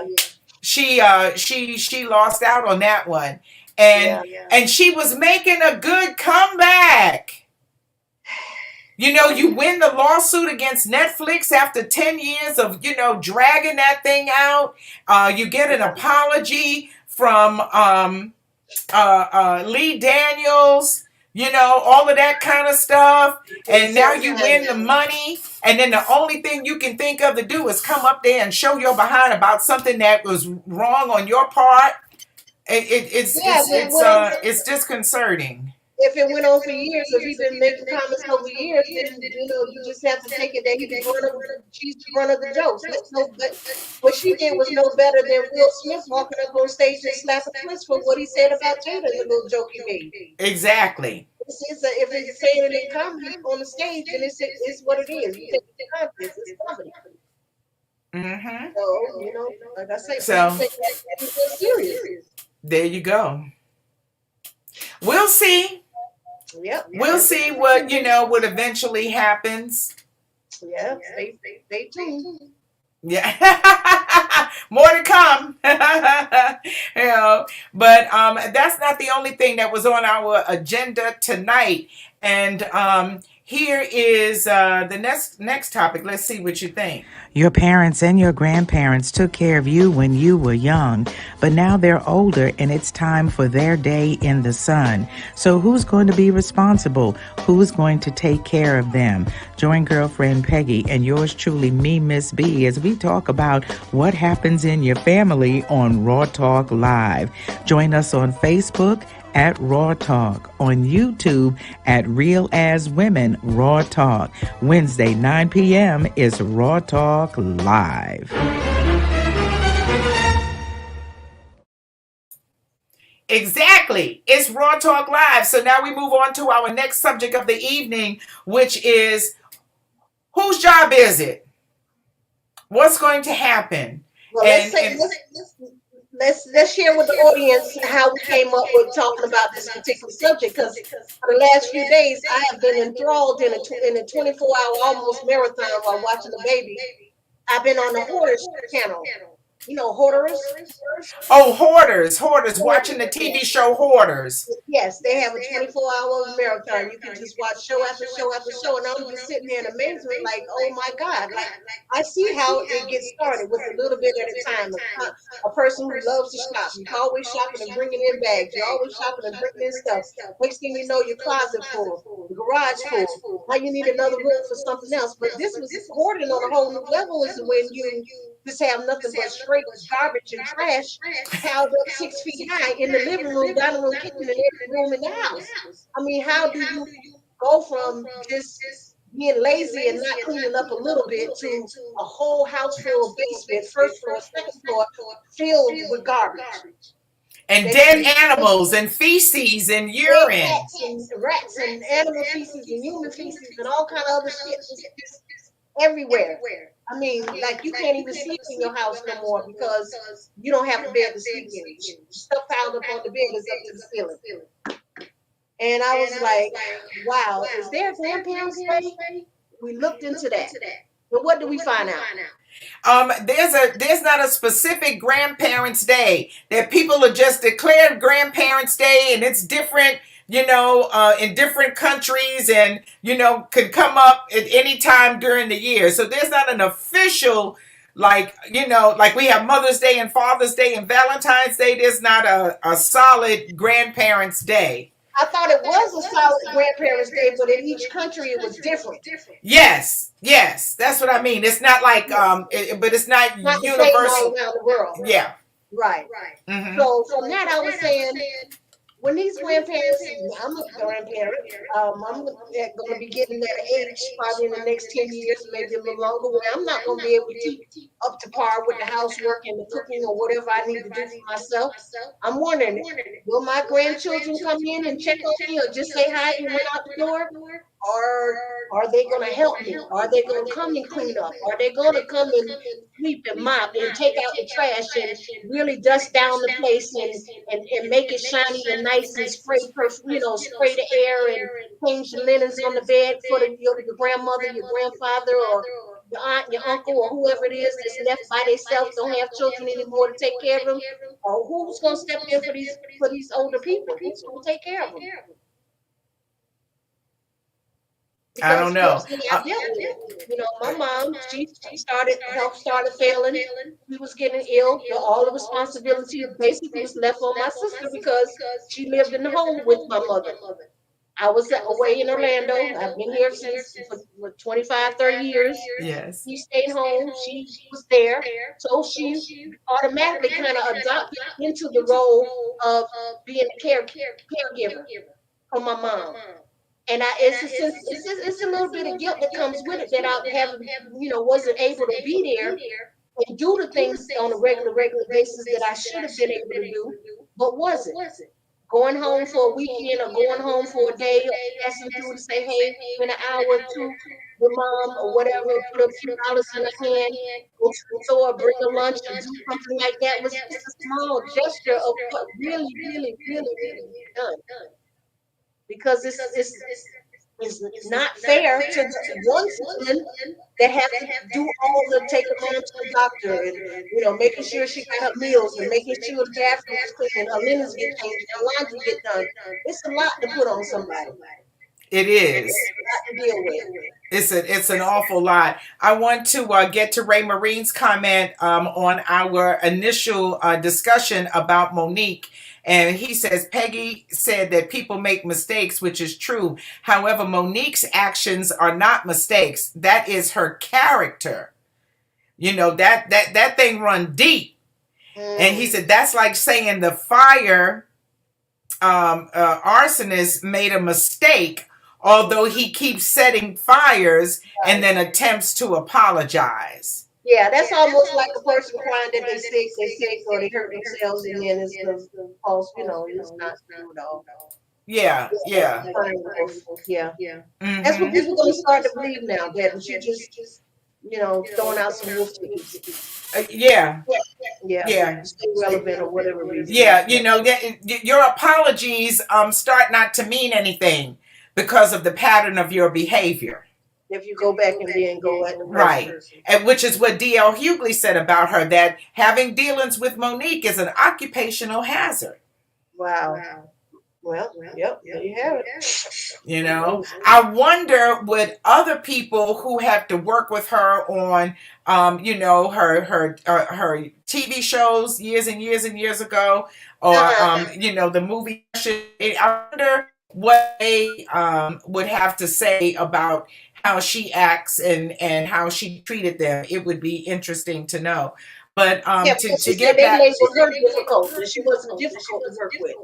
she lost out on that one, and she was making a good comeback. You win the lawsuit against Netflix after 10 years of dragging that thing out. You get an apology from Lee Daniels. all of that kind of stuff. And now you win the Exactly. money. And then the only thing you can think of to do is come up there and show your behind about something that was wrong on your part. Yeah, if it went on for, It's disconcerting. if it went on for years, if he's been making comments over years, then you just have to take it that he the brunt of she's the brunt of the jokes. That's no, but what she did was no better than Will Smith walking up on stage and slapping Chris for what he said about Jada, the little joke he made. Exactly. If it's saying it in comedy on the stage, then it's what it is. You take it to confidence. It's comedy. Mm-hmm. So like I say, So people take that serious. there you go. We'll see. Yep. We'll see what eventually happens. Yeah. Stay tuned. Yeah. More to come. But that's not the only thing that was on our agenda tonight. And here is the next topic. Let's see what you think. Your parents and your grandparents took care of you when you were young, but now they're older and it's time for their day in the sun. So who's going to be responsible? Who's going to take care of them? Join girlfriend Peggy and yours truly, me, Miss B, as we talk about what happens in your family on Raw Talk Live. Join us on Facebook at Raw Talk, on YouTube at Real As Women Raw Talk. Wednesday, 9 p.m. is Raw Talk Live. Exactly. It's Raw Talk Live. So now we move on to our next subject of the evening, which is whose job is it? What's going to happen? Well, let's share with the audience how we came up with talking about this particular subject, because for the last few days I have been enthralled in a 24-hour almost marathon while watching the baby. I've been on the Hoarders channel. Hoarders? Oh, Hoarders, watching the TV show Hoarders. Yes, they have a 24-hour marathon. You can just watch show after show after show, and I'm just sitting there in amazement, like, oh my God! Like, I see how it gets started with a little bit at a time. A person who loves to shop, you're always shopping and bringing in bags. You're always shopping and bringing in stuff. Next thing you know, your closet full, the garage full. Now you need another room for something else. But this was hoarding on a whole new level. Is when you just have nothing but straight garbage and trash piled up 6 feet high in the living room, dining room, kitchen, and every room in the house. I mean, how do you go from just being lazy and not cleaning up a little bit to a whole house full of basement, first floor, second floor, filled with garbage? And dead animals and feces and urine. Rats and animal feces and human feces and all kind of other shit just everywhere. I mean, like, you can't even sleep in your house no more because you don't have a bed to sleep in. Stuff piled up on the bed is up to the ceiling. And I was like, wow, is there a grandparents' day? We looked into that. But what do we find out? There's not a specific grandparents' day. That people are just declared grandparents' day, and it's different, in different countries, and could come up at any time during the year. So there's not an official, like we have Mother's Day and Father's Day and Valentine's Day. There's not a solid grandparents' day. I thought it was a solid grandparents' day, but in each country it was different. Yes, that's what I mean. It's not like but it's not universal all around the world. Yeah, right. Mm-hmm. So from that, I was saying, when these grandparents, I'm a grandparent, I'm going to be getting that age probably in the next 10 years, maybe a little longer, where I'm not going to be able to keep up to par with the housework and the cooking or whatever I need to do for myself. I'm wondering, will my grandchildren come in and check on me or just say hi and run out the door? Or are they going to help me? Are they going to come and clean up? Are they going to come and sweep and mop and take out the trash and really dust down the place and make it shiny and nice and spray the air and change the linens on the bed for your grandmother, your grandfather, or your aunt, your uncle, or whoever it is that's left by themselves, don't have children anymore to take care of them? Or who's going to step in for these older people? Who's going to take care of them? Because I don't know. My mom, she health started failing. We was getting ill. All the responsibility basically was left on my sister because she lived in the home with my mother. I was away in Orlando. I've been here since for 25, 30 years. Yes. He stayed home. She was there. So she automatically kind of adopted into the role of being a caregiver for my mom. And it's a sense, it's a little bit of guilt that comes with it that I haven't, wasn't able to be there and do the things on a regular basis that I should have been able to do, but wasn't. Going home for a weekend or going home for a day or passing through to say, hey, spend an hour or two with mom or whatever, put a few dollars in her hand, go to the store, bring her lunch or do something like that was just a small gesture of what really needed to be done. Because it's not fair to the one sibling that have to do all the take her mom to the doctor and making sure she got her meals and making sure the bathroom is clean and her linens get changed and her laundry get done. It's a lot to put on somebody. It is. It's a lot to deal with. It's an awful lot. I want to get to Ray Marine's comment on our initial discussion about Monique. And he says, Peggy said that people make mistakes, which is true. However, Monique's actions are not mistakes. That is her character. That thing run deep. And he said, that's like saying the fire arsonist made a mistake, although he keeps setting fires and then attempts to apologize. Yeah, that's almost like a person crying that they sick, or they hurt themselves, and then it's the false, it's not true at all. Yeah. Yeah. That's what people gonna start to believe now, that she just, throwing out some wolf tickets. Yeah. Stay relevant or whatever reason. Yeah, your apologies start not to mean anything because of the pattern of your behavior. If you go back and then go at the right, person. And which is what DL Hughley said about her, that having dealings with Monique is an occupational hazard. Wow. Well, yep, there you have it. I wonder would other people who have to work with her on, her TV shows years and years and years ago, or the movie. I wonder what they would have to say about how she acts and how she treated them. It would be interesting to know. But to get back, they labeled her difficult, and she wasn't difficult to work with.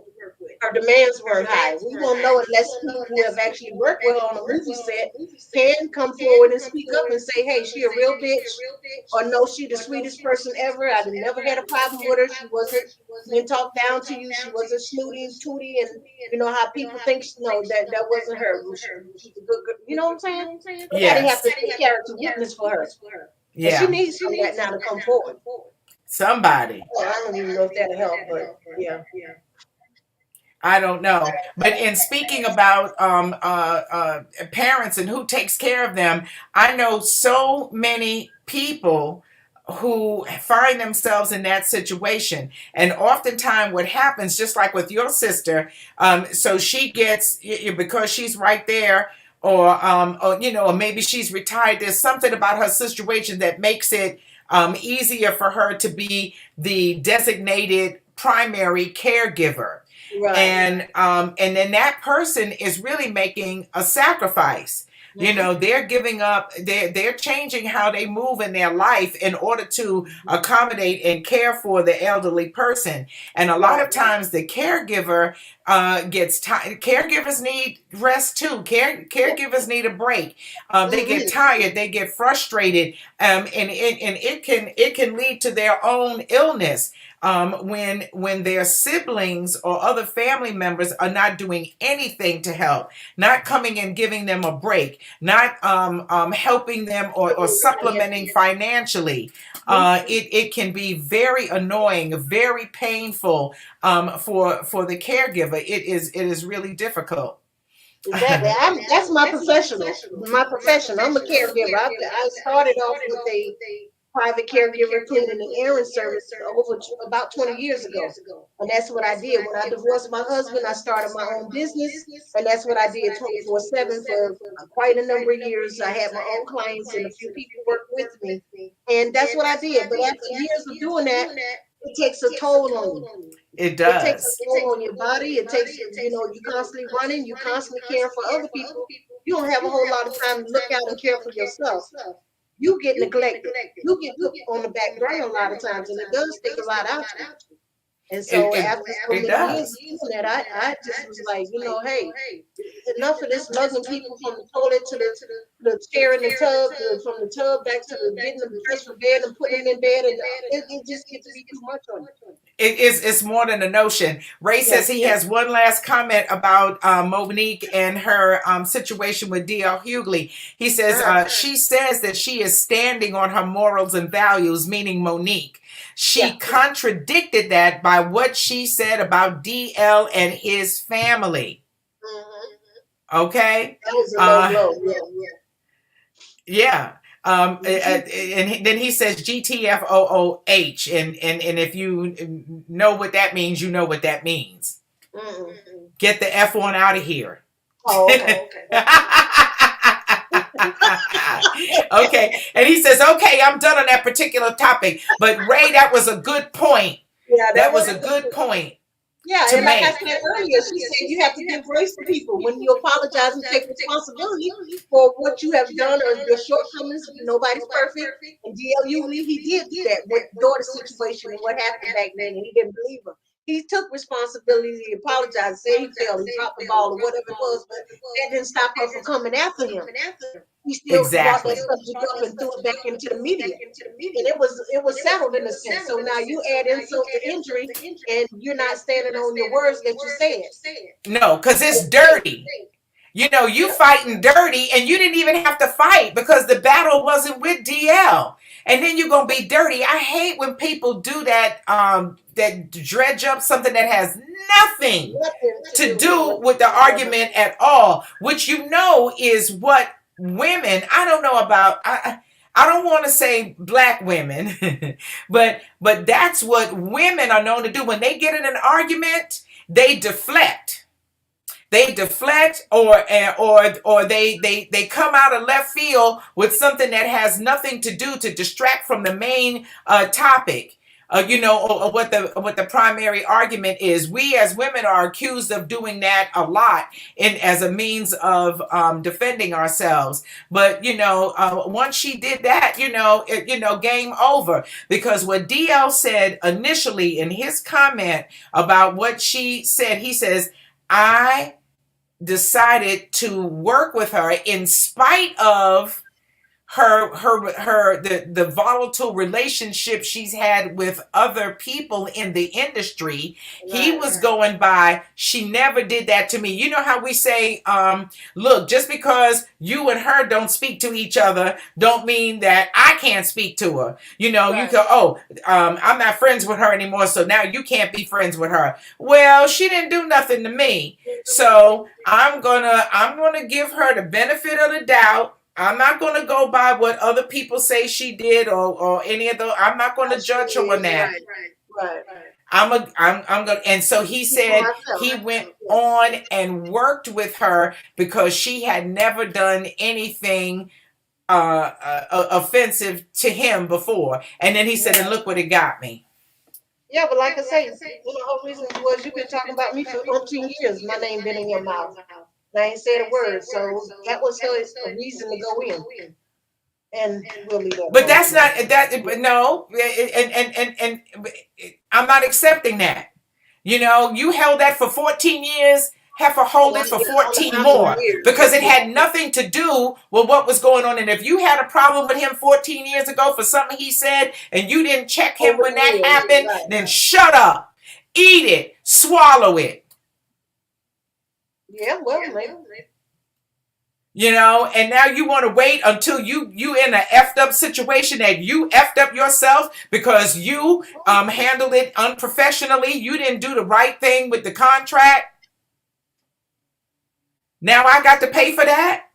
Her demands weren't high. We won't know unless people who have actually worked with her on a movie set can come forward and speak up and say, "Hey, she a real bitch," or "No, she the sweetest person ever. I never had a problem with her. She wasn't being talked down to you. She wasn't snooty and tooty, and how people think that wasn't her. She's a good. You know what I'm saying? Yes. They have to take character witness for her. Yeah, she needs some of that now to come forward. Somebody. Well, I don't even know if that'll help, but yeah. I don't know. But in speaking about parents and who takes care of them, I know so many people who find themselves in that situation. And oftentimes what happens, just like with your sister, so she gets, because she's right there, or maybe she's retired, there's something about her situation that makes it easier for her to be the designated primary caregiver. Right. And then that person is really making a sacrifice. They're giving up, they're changing how they move in their life in order to accommodate and care for the elderly person. And a lot of times the caregiver gets tired. Caregivers need rest too. Caregivers need a break. They get tired, they get frustrated, and it can lead to their own illness. When their siblings or other family members are not doing anything to help, not coming and giving them a break, not helping them or supplementing financially, it can be very annoying, very painful for the caregiver. It is really difficult. Exactly. That's my profession. I'm a caregiver. I started off with a private caregiver cleaning and errand service about 20 years ago. And that's what I did. When I divorced my husband, I started my own business, and that's what I did 24/7 for quite a number of years. I had my own clients and a few people worked with me. And that's what I did. But after years of doing that, it takes a toll on you. It It takes a does. toll on your body. It takes, you constantly running, you constantly caring for other people. You don't have a whole lot of time to look out and care for yourself. You get neglected. You get put on the back burner a lot of times, and it does take a lot out of you. And It so it, after so it many years does. of doing that, I just was like, hey, enough of this lugging people from the toilet to the chair in the tub, from the tub back to the getting them dressed for bed and putting them in bed, and it just gets to be too much on you. It's more than a notion. Ray says Yes, he yes. has one last comment about Monique and her situation with DL Hughley. He says she says that she is standing on her morals and values, meaning Monique. She contradicted that by what she said about DL and his family. Okay? That was a low blow. Yeah. And then he says GTFOOH, and if you know what that means, you know what that means. Get the F on out of here. Oh, okay. Okay. And he says, okay, I'm done on that particular topic. But Ray, that was a good point. Yeah, that was a good point. Yeah, to and like I make. said earlier, she said you have to give grace to people when you apologize and take responsibility for what you have done or your shortcomings. Nobody's perfect. And DL Hughley, he did do that with daughter's situation and what happened back then, and he didn't believe her. He took responsibility, he apologized, said he failed, he dropped the ball or whatever it was, but that didn't stop her from coming after him. He still brought that subject up and threw it back into the media. And it was settled in a sense. So now you add insult to injury and you're not standing on your words that you said. No, because it's dirty. You fighting dirty, and you didn't even have to fight because the battle wasn't with DL. And then you're gonna be dirty. I hate when people do that. That dredge up something that has nothing to do with the argument at all. Which is what women. I don't know about. I don't want to say black women, but that's what women are known to do. When they get in an argument, they deflect. They deflect or they come out of left field with something that has nothing to do to distract from the main topic. Or what the primary argument is. We as women are accused of doing that a lot as a means of defending ourselves. But once she did that, game over. Because what DL said initially in his comment about what she said, he says, I decided to work with her in spite of the volatile relationship she's had with other people in the industry. He was going by, she never did that to me. You know how we say, look, just because you and her don't speak to each other don't mean that I can't speak to her. You go, I'm not friends with her anymore, so now you can't be friends with her. Well, she didn't do nothing to me, so I'm gonna give her the benefit of the doubt. I'm not going to go by what other people say she did or any of those. I'm not going to judge her on that. Right. I'm going to, and so he said he went on and worked with her because she had never done anything offensive to him before. And then he said, and look what it got me. Yeah, but like I say, the whole reason was you've been talking about me for 14 years. My name been in your mouth. I ain't said a word, so that was her reason to go in. And we'll leave that. But that's not that. No, and I'm not accepting that. You held that for 14 years. Have to hold it for 14 more because it had nothing to do with what was going on. And if you had a problem with him 14 years ago for something he said and you didn't check him when that happened, then shut up, eat it, swallow it. Yeah, well, maybe. And now you want to wait until you in an effed up situation that you effed up yourself because you handled it unprofessionally. You didn't do the right thing with the contract. Now I got to pay for that.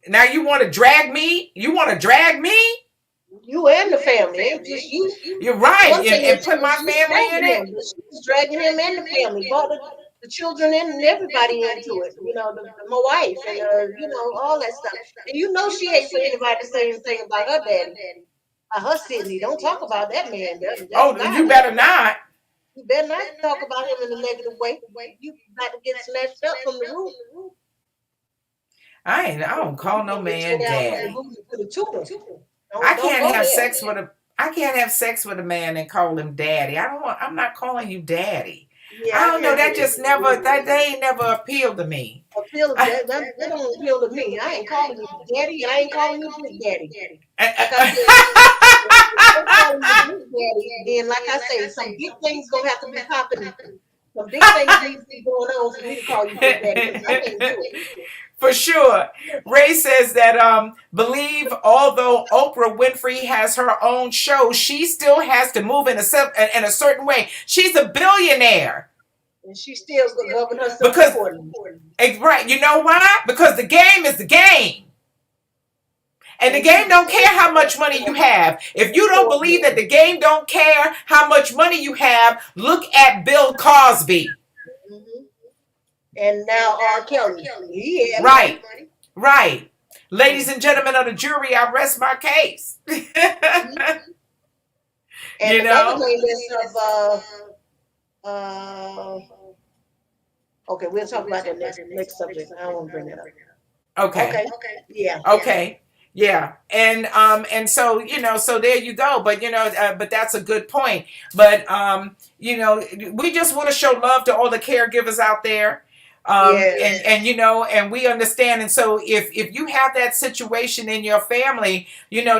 Now you want to drag me? You want to drag me? You and the family, ain't just you. You're right, and put my family in it. She's dragging him and the family, brought the children in and everybody into it. My wife and all that stuff. And she ain't for anybody to say anything about her daddy, her Sydney. Don't talk about that man. You better not. You better not talk about him in a negative way. You got to get snatched up from the room. I don't call no man daddy. I Don't can't go have there. sex with a I can't have sex with a man and call him daddy. I'm not calling you daddy. Yeah, I don't know. That can't just never that they ain't never appealed to me. appeal that don't appeal to me. I ain't calling you daddy. I ain't calling you big daddy. Like I said, I'm calling you big daddy. Then, like I say, some big things gonna have to be popping. Some big things need to be going on for me to call you big daddy. 'Cause I can't do it. For sure. Ray says that believe although Oprah Winfrey has her own show, she still has to move in a certain way. She's a billionaire. And she still govern herself accordingly. Right. You know why? Because the game is the game. And the game don't care how much money you have. If you don't believe that the game don't care how much money you have, look at Bill Cosby. Mm-hmm. And now R. Kelly. Yeah. Right. Right. Ladies and gentlemen of the jury, I rest my case. Mm-hmm. And you know? Okay, we'll talk about that next subject. I don't want to bring that up. Okay. Yeah. Okay. Yeah. And so, so there you go. But, but that's a good point. But, we just want to show love to all the caregivers out there. And we understand. And so if you have that situation in your family,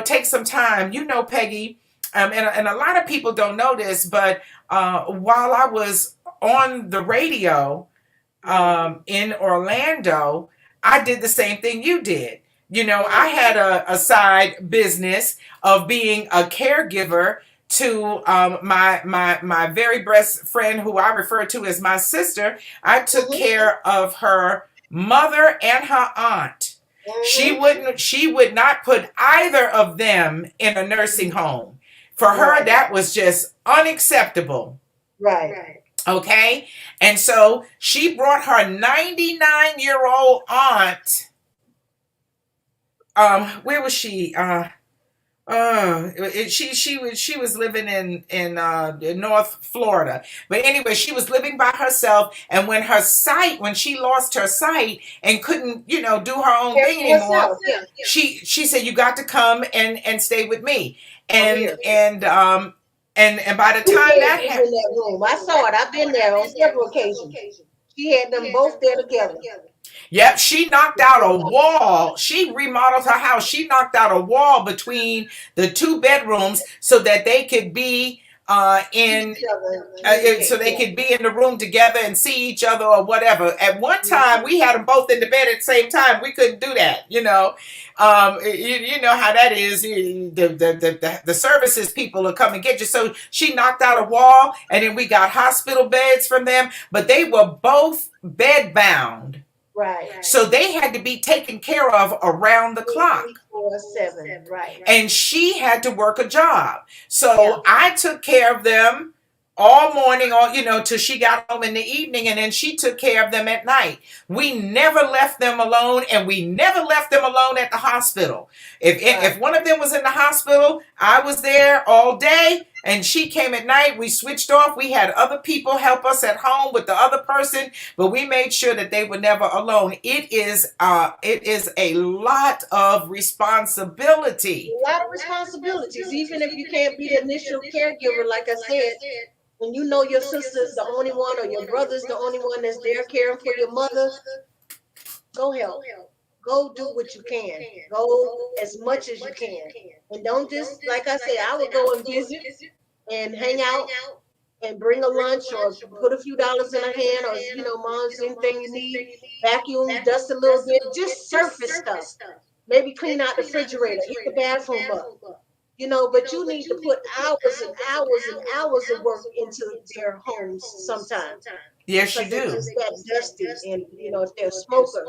take some time, Peggy, and a lot of people don't know this, but while I was on the radio in Orlando, I did the same thing you did. I had a side business of being a caregiver to my very best friend, who I refer to as my sister. I took care of her mother and her aunt. She would not put either of them in a nursing home. For her, that was just unacceptable. Right. Okay. And so she brought her 99-year-old aunt. Where was she? She was living in North Florida, but anyway, she was living by herself. And when she lost her sight and couldn't, do her own thing anymore, she said, "You got to come and stay with me." And by the time that happened, in that room, I saw it. I've been there on several occasions. She had them both there together. Yep, she knocked out a wall. She remodeled her house. She knocked out a wall between the two bedrooms so that they could be so they could be in the room together and see each other or whatever. At one time, we had them both in the bed at the same time. We couldn't do that, you know how that is. The services people will come and get you. So she knocked out a wall, and then we got hospital beds from them. But they were both bed bound. Right. So they had to be taken care of around the clock. 24/7. Right. And she had to work a job. So I took care of them all morning, till she got home in the evening, and then she took care of them at night. We never left them alone, and we never left them alone at the hospital. If one of them was in the hospital, I was there all day. And she came at night. We switched off. We had other people help us at home with the other person, but we made sure that they were never alone. It is a lot of responsibility. A lot of responsibilities, even if you can't be the initial caregiver, like I said. When you know your sister's the only one or your brother's the only one that's there caring for your mother, go help. Go do what you can. Go as much as you can. And don't just, like I said, I would go and visit and hang out and bring a lunch or put a few dollars in a hand or, mom's anything you need, vacuum, dust a little bit, just surface stuff. Maybe clean out the refrigerator, heat the bathroom up. But you need to put hours and hours and hours of work into their homes sometimes. Yes, you do. It's that dusty, and if they're a smoker,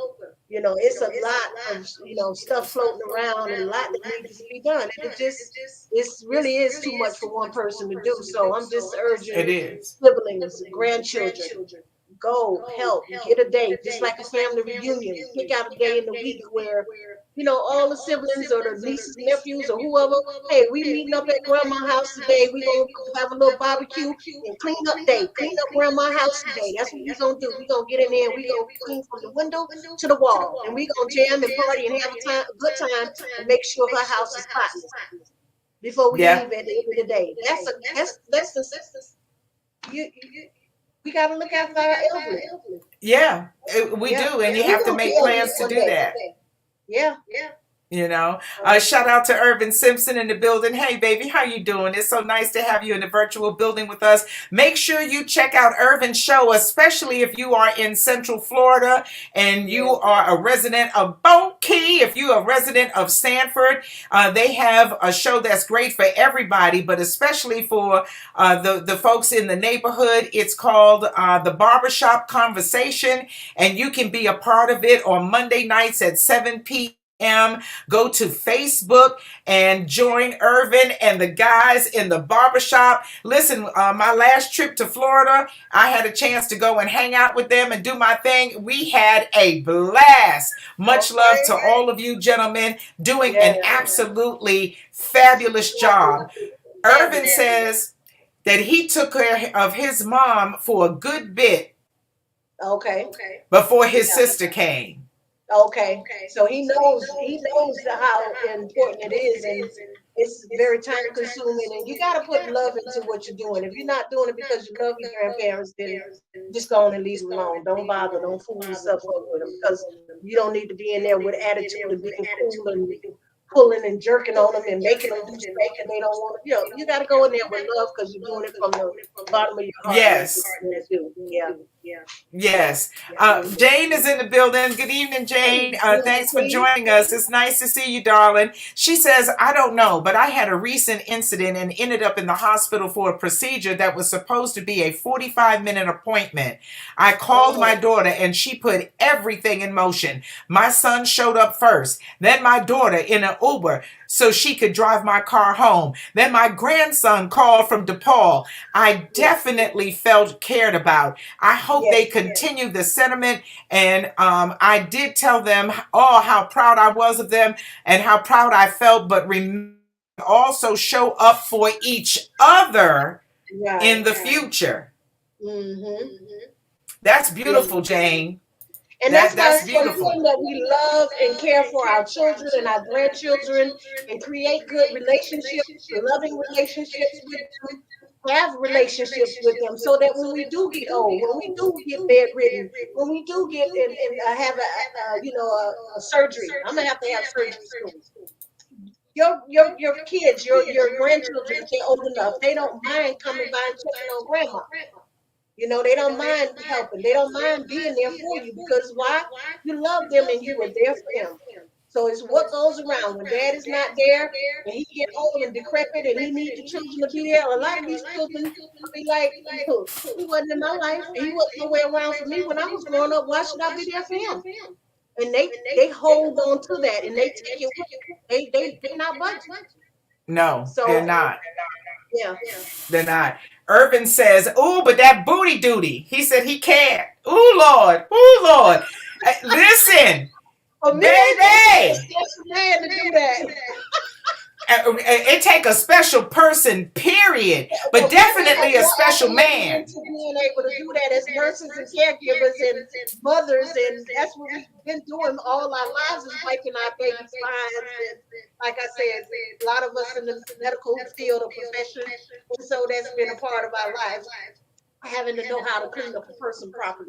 it's a lot of stuff floating around and a lot that needs to be done. And it really is too much for one person to do. So I'm just urging siblings, grandchildren, go, help, get a day, just like a family reunion. Pick out a day in the week where, all the siblings or the nieces, nephews, or whoever, hey, we meeting up at grandma's house today. We gonna have a little barbecue and clean up day. Clean up grandma's house today. That's what we gonna do. We gonna get in there and we gonna clean from the window to the wall. And we gonna jam and party and have a good time and make sure her house is spotless before we Yeah. leave at the end of the day. That's you we gotta look after our elderly. Yeah, we Yeah. do. And you We have to gonna be make elderly plans to one do day. that. Yeah. Shout out to Irvin Simpson in the building. Hey, baby, how you doing? It's so nice to have you in the virtual building with us. Make sure you check out Irvin's show, especially if you are in Central Florida and you are a resident of Bonkey. If you're a resident of Sanford, they have a show that's great for everybody, but especially for the folks in the neighborhood. It's called The Barbershop Conversation, and you can be a part of it on Monday nights at 7 p.m. Go to Facebook and join Irvin and the guys in the barbershop. Listen, my last trip to Florida, I had a chance to go and hang out with them and do my thing. We had a blast. Much love to all of you gentlemen doing an absolutely fabulous job. Irvin says that he took care of his mom for a good bit before his sister came. Okay. So he knows how important it is, and it's very time consuming, and you got to put love into what you're doing. If you're not doing it because you love your grandparents, then just go on and leave them alone. Don't bother. Don't fool yourself up with them, because you don't need to be in there with attitude and being cool and pulling and jerking on them and making them do stuff and they don't want to. You got to go in there with love, because you're doing it from the bottom of your heart. Yes. Yeah. Yes. Jane is in the building. Good evening, Jane. Thanks for joining us. It's nice to see you, darling. She says, I don't know, but I had a recent incident and ended up in the hospital for a procedure that was supposed to be a 45-minute appointment. I called my daughter and she put everything in motion. My son showed up first, then my daughter in an Uber so she could drive my car home. Then my grandson called from DePaul. I definitely felt cared about. I hope they continue the sentiment. And I did tell them how proud I was of them and how proud I felt, but also show up for each other in the future. That's beautiful, Jane. And that's why it's so important that we love and care for our children and our grandchildren and create good relationships, loving relationships with them, have relationships with them, so that when we do get old, when we do get bedridden, when we do get and have a surgery, I'm gonna have to have surgery soon. Your kids, your grandchildren, if they're old enough, they don't mind coming by and checking on grandma. They don't mind helping. They don't mind being there for you, because why? You love them and you were there for them. So it's what goes around. When dad is not there and he get old and decrepit and he needs the children to be there, a lot of these children will be like, he wasn't in my life and he wasn't nowhere around for me when I was growing up. Why should I be there for him? And they hold on to that and they take it with them. They're not budging. No, they're not. Yeah. They're not. Irvin says, "Ooh, but that booty duty." He said he can't. Ooh, Lord. Listen, baby. It's a man to do that. It take a special person, period, but definitely a special man. To being able to do that as nurses and caregivers and mothers, and that's what we've been doing all our lives, is wiping our babies' minds. And like I said, a lot of us in the medical field or profession, and so that's been a part of our lives. Having to know how to clean up a person properly,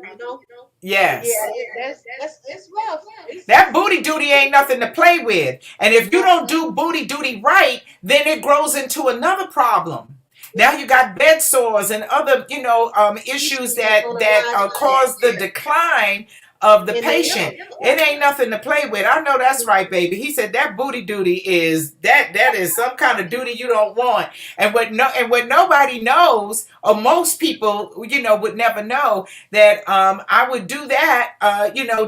Yes. Yeah, that's rough. That booty duty ain't nothing to play with. And if you don't do booty duty right, then it grows into another problem. Now you got bed sores and other, issues that cause the decline of the patient. It ain't nothing to play with. I know that's right, baby. He said that booty duty is that is some kind of duty you don't want. And what nobody knows, or most people, would never know that I would do that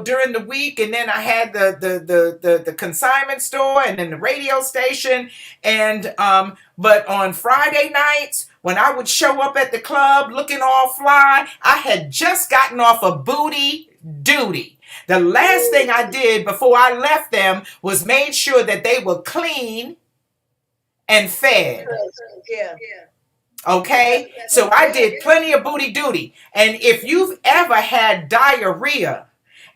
during the week, and then I had the consignment store and then the radio station, and but on Friday nights, when I would show up at the club looking all fly, I had just gotten off of booty duty. The last thing I did before I left them was made sure that they were clean and fed. Yeah. Okay? So I did plenty of booty duty. And if you've ever had diarrhea,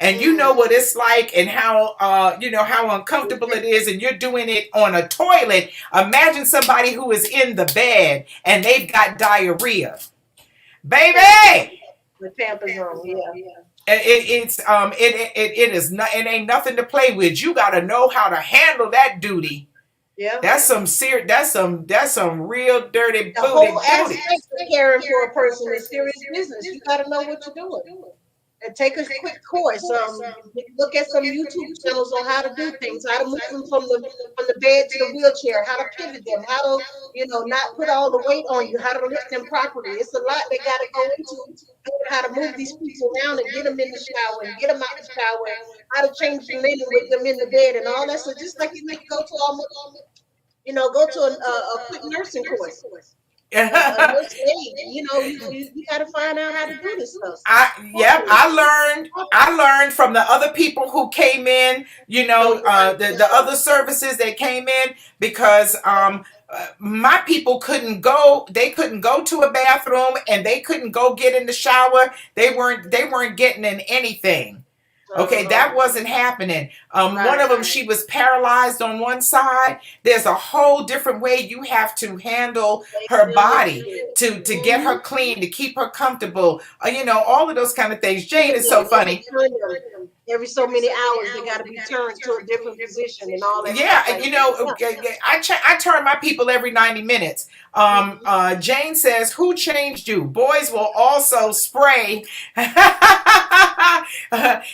and you know what it's like, and how how uncomfortable it is, and you're doing it on a toilet. Imagine somebody who is in the bed and they've got diarrhea, baby. The Tampa's on, yeah. It is not. It ain't nothing to play with. You got to know how to handle that duty. Yeah, that's some serious. That's some real dirty the booty. whole aspect of caring for a person is serious business. You got to know what you're doing. And take a quick course. Look at some YouTube channels on how to do things, how to move them from the bed to the wheelchair, how to pivot them, how to not put all the weight on you, how to lift them properly. It's a lot they got to go into how to move these people around and get them in the shower and get them out the shower, how to change the linen with them in the bed and all that. So just like you need to go to a quick nursing course. You got to find out how to do this stuff. I learned from the other people who came in, the other services that came in, because my people couldn't go to a bathroom, and they couldn't go get in the shower. They weren't getting in anything. Okay, that wasn't happening. One of them, she was paralyzed on one side. There's a whole different way you have to handle her body to get her clean, to keep her comfortable. All of those kind of things. Jane is so funny. Every so many hours, they got to be turned to a different position and all that. Yeah, I turn my people every 90 minutes. Jane says, "Who changed you? Boys will also spray."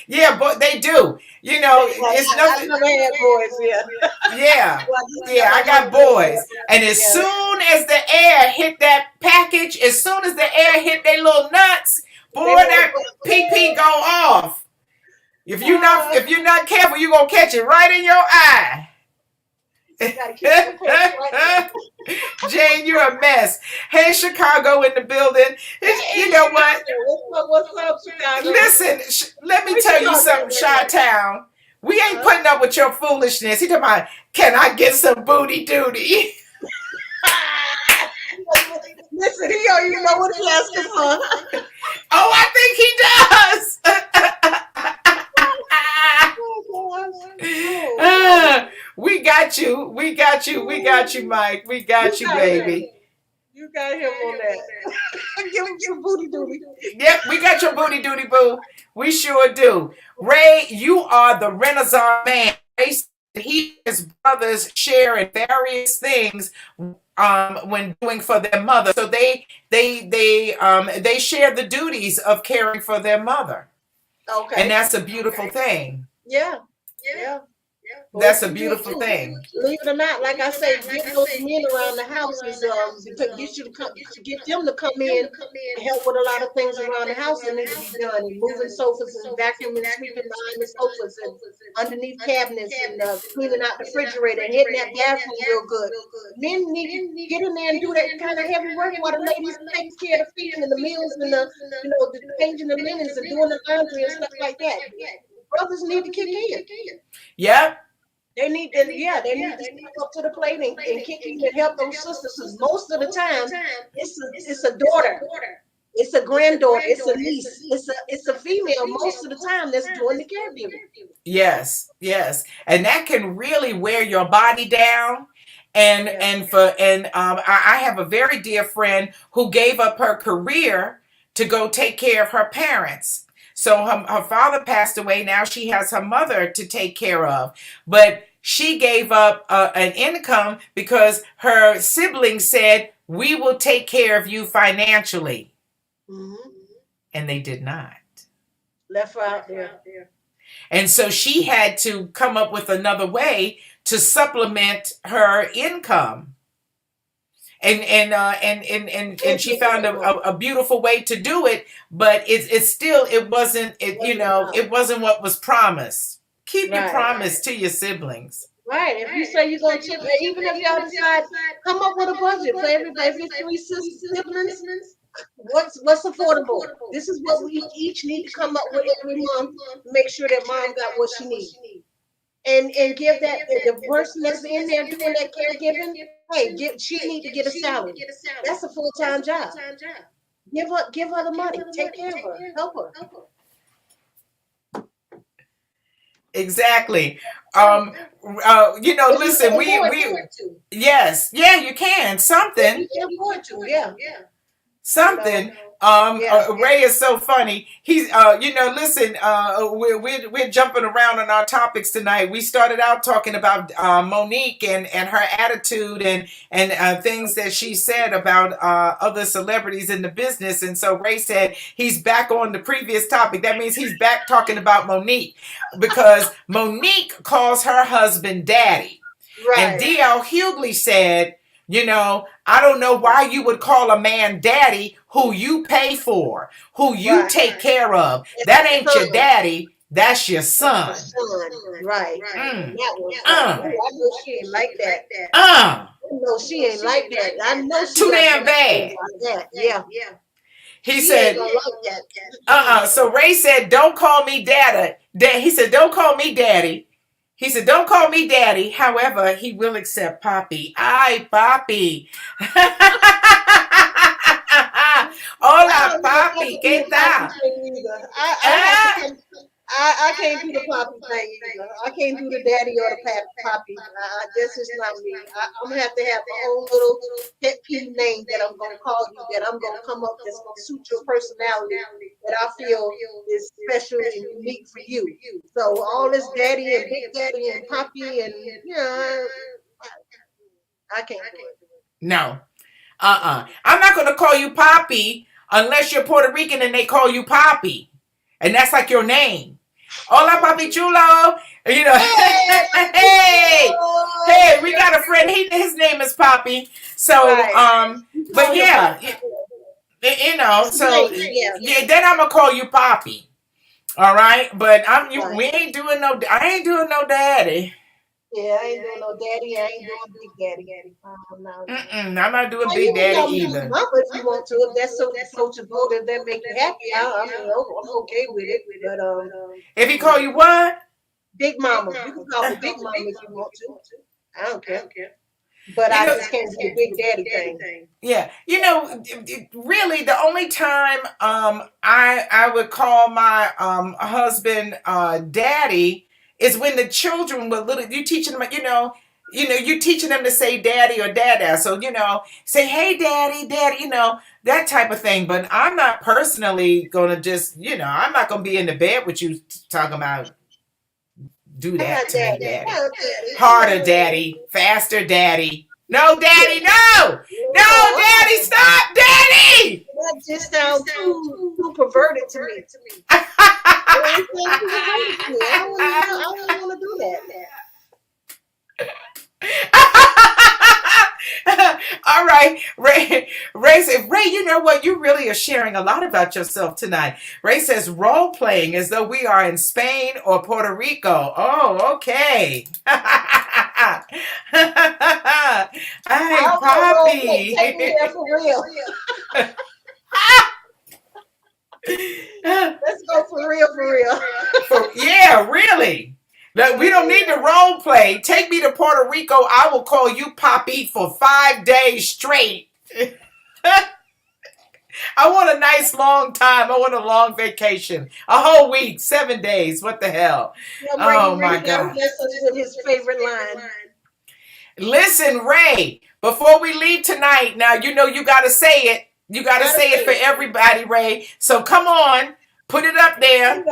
Yeah, but they do. It's nothing. I never had boys. Yeah, I got boys. And as soon as the air hit that package, as soon as the air hit their little nuts, boy, that pee go off. If you're not careful, you're gonna catch it right in your eye. Jane, you're a mess. Hey, Chicago in the building. You know what? What's up, Chicago? Listen, let me tell you something, Chi-Town. We ain't putting up with your foolishness. He talking about, can I get some booty duty? Listen, he don't even know what he's asking for. Oh, I think he does. We got you, Mike. We got you, baby. You got him on that. Give him your booty duty. Yep, we got your booty duty, boo. We sure do. Ray, you are the Renaissance man. He and his brothers share in various things when doing for their mother. So they share the duties of caring for their mother. Okay. And that's a beautiful thing. Yeah. That's a beautiful thing. Believe it or not, like I say, get those men around the house is get them to come in and help with a lot of things around the house that need to be done, and moving sofas and vacuuming and sweeping behind the sofas and underneath cabinets and cleaning out the refrigerator and hitting that bathroom real good. Men need to get in there and do that kind of heavy work while the ladies take care of the feeding and the meals and the changing the linens and doing the laundry and stuff like that. Brothers need to kick in. Yep. They need to step up to the plate and kick in and help those sisters. Because most of the time, it's a daughter, it's a granddaughter, it's a niece, it's a female. Most of the time, that's doing the caregiving. Yes, and that can really wear your body down. And I have a very dear friend who gave up her career to go take care of her parents. So her father passed away. Now she has her mother to take care of. But she gave up an income because her siblings said, we will take care of you financially. Mm-hmm. And they did not. Left her out there. And so she had to come up with another way to supplement her income. And she found a beautiful way to do it, but it wasn't what was promised. Keep your promise to your siblings. Right. If you say you're gonna chip, even if y'all decide, come up with a budget for everybody, every 3 siblings. What's affordable? This is what we each need to come up with every month. Make sure that mom got what she needs, and give that the person that's in there doing that caregiving. Hey, she need to get a salary. That's a full-time job. Give her the money. Take care of her. Help her. Exactly. Listen, yes, yeah, you can something. You can afford to, yeah. Something. Ray is so funny. He's listen, we're jumping around on our topics tonight. We started out talking about Monique and her attitude and things that she said about other celebrities in the business. And so Ray said he's back on the previous topic. That means he's back talking about Monique, because Monique calls her husband daddy. Right. And DL Hughley said, I don't know why you would call a man daddy who you pay for, who you take care of. That ain't your daddy. That's your son. Right. I know she ain't like that. No, she ain't like that. I know she too damn bad. Like yeah. He said, So Ray said, don't call me daddy. He said, don't call me daddy. He said, don't call me daddy. However, he will accept Papi. Ay, Papi. Hola, Papi. ¿Qué tal? I can't do the Papi thing either. I can't do the daddy or the Papi. This is not me. I'm going to have my own little pet peeve name that I'm going to call you, that I'm going to come up that's going to suit your personality, that I feel is special and unique for you. So all this daddy and big daddy and Papi and, I can't do it. No. I'm not going to call you Papi unless you're Puerto Rican and they call you Papi. And that's like your name. Hola, Papi Chulo. Hey, we got a friend. His name is Papi. So, but yeah, so then I'm gonna call you Papi. All right, but we ain't doing no. I ain't doing no daddy. Yeah, I ain't doing no daddy. I ain't doing big daddy. I'm not doing big daddy either. Mama, if you want to, if that's so approachable, if that make you happy, I'm okay with it. But if he call you what? Big mama, you can call me big mama if you want to. I don't care. But I just can't do the big daddy thing. Yeah, really, the only time I would call my husband daddy is when the children were little. You teaching them, you're teaching them to say daddy or dada. So, say, hey, daddy, that type of thing. But I'm not personally going to just, I'm not going to be in the bed with you talking about do that to me, daddy. Harder, daddy. Faster, daddy. No, daddy, no! No, daddy, stop, daddy! That just sounds too perverted to me. I don't want to do that. All right, Ray said, Ray, you know what? You really are sharing a lot about yourself tonight. Ray says, role playing as though we are in Spain or Puerto Rico. Oh, okay. Hey, Papi. Take me there for real. Let's go for real. Yeah, really. We don't need to role play. Take me to Puerto Rico. I will call you Papi for 5 days straight. I want a nice long time. I want a long vacation. A whole week, 7 days. What the hell? Oh, my God. That's his favorite line. Listen, Ray, before we leave tonight, now, you got to say it. You got to say it for everybody, Ray. So come on. Put it up there.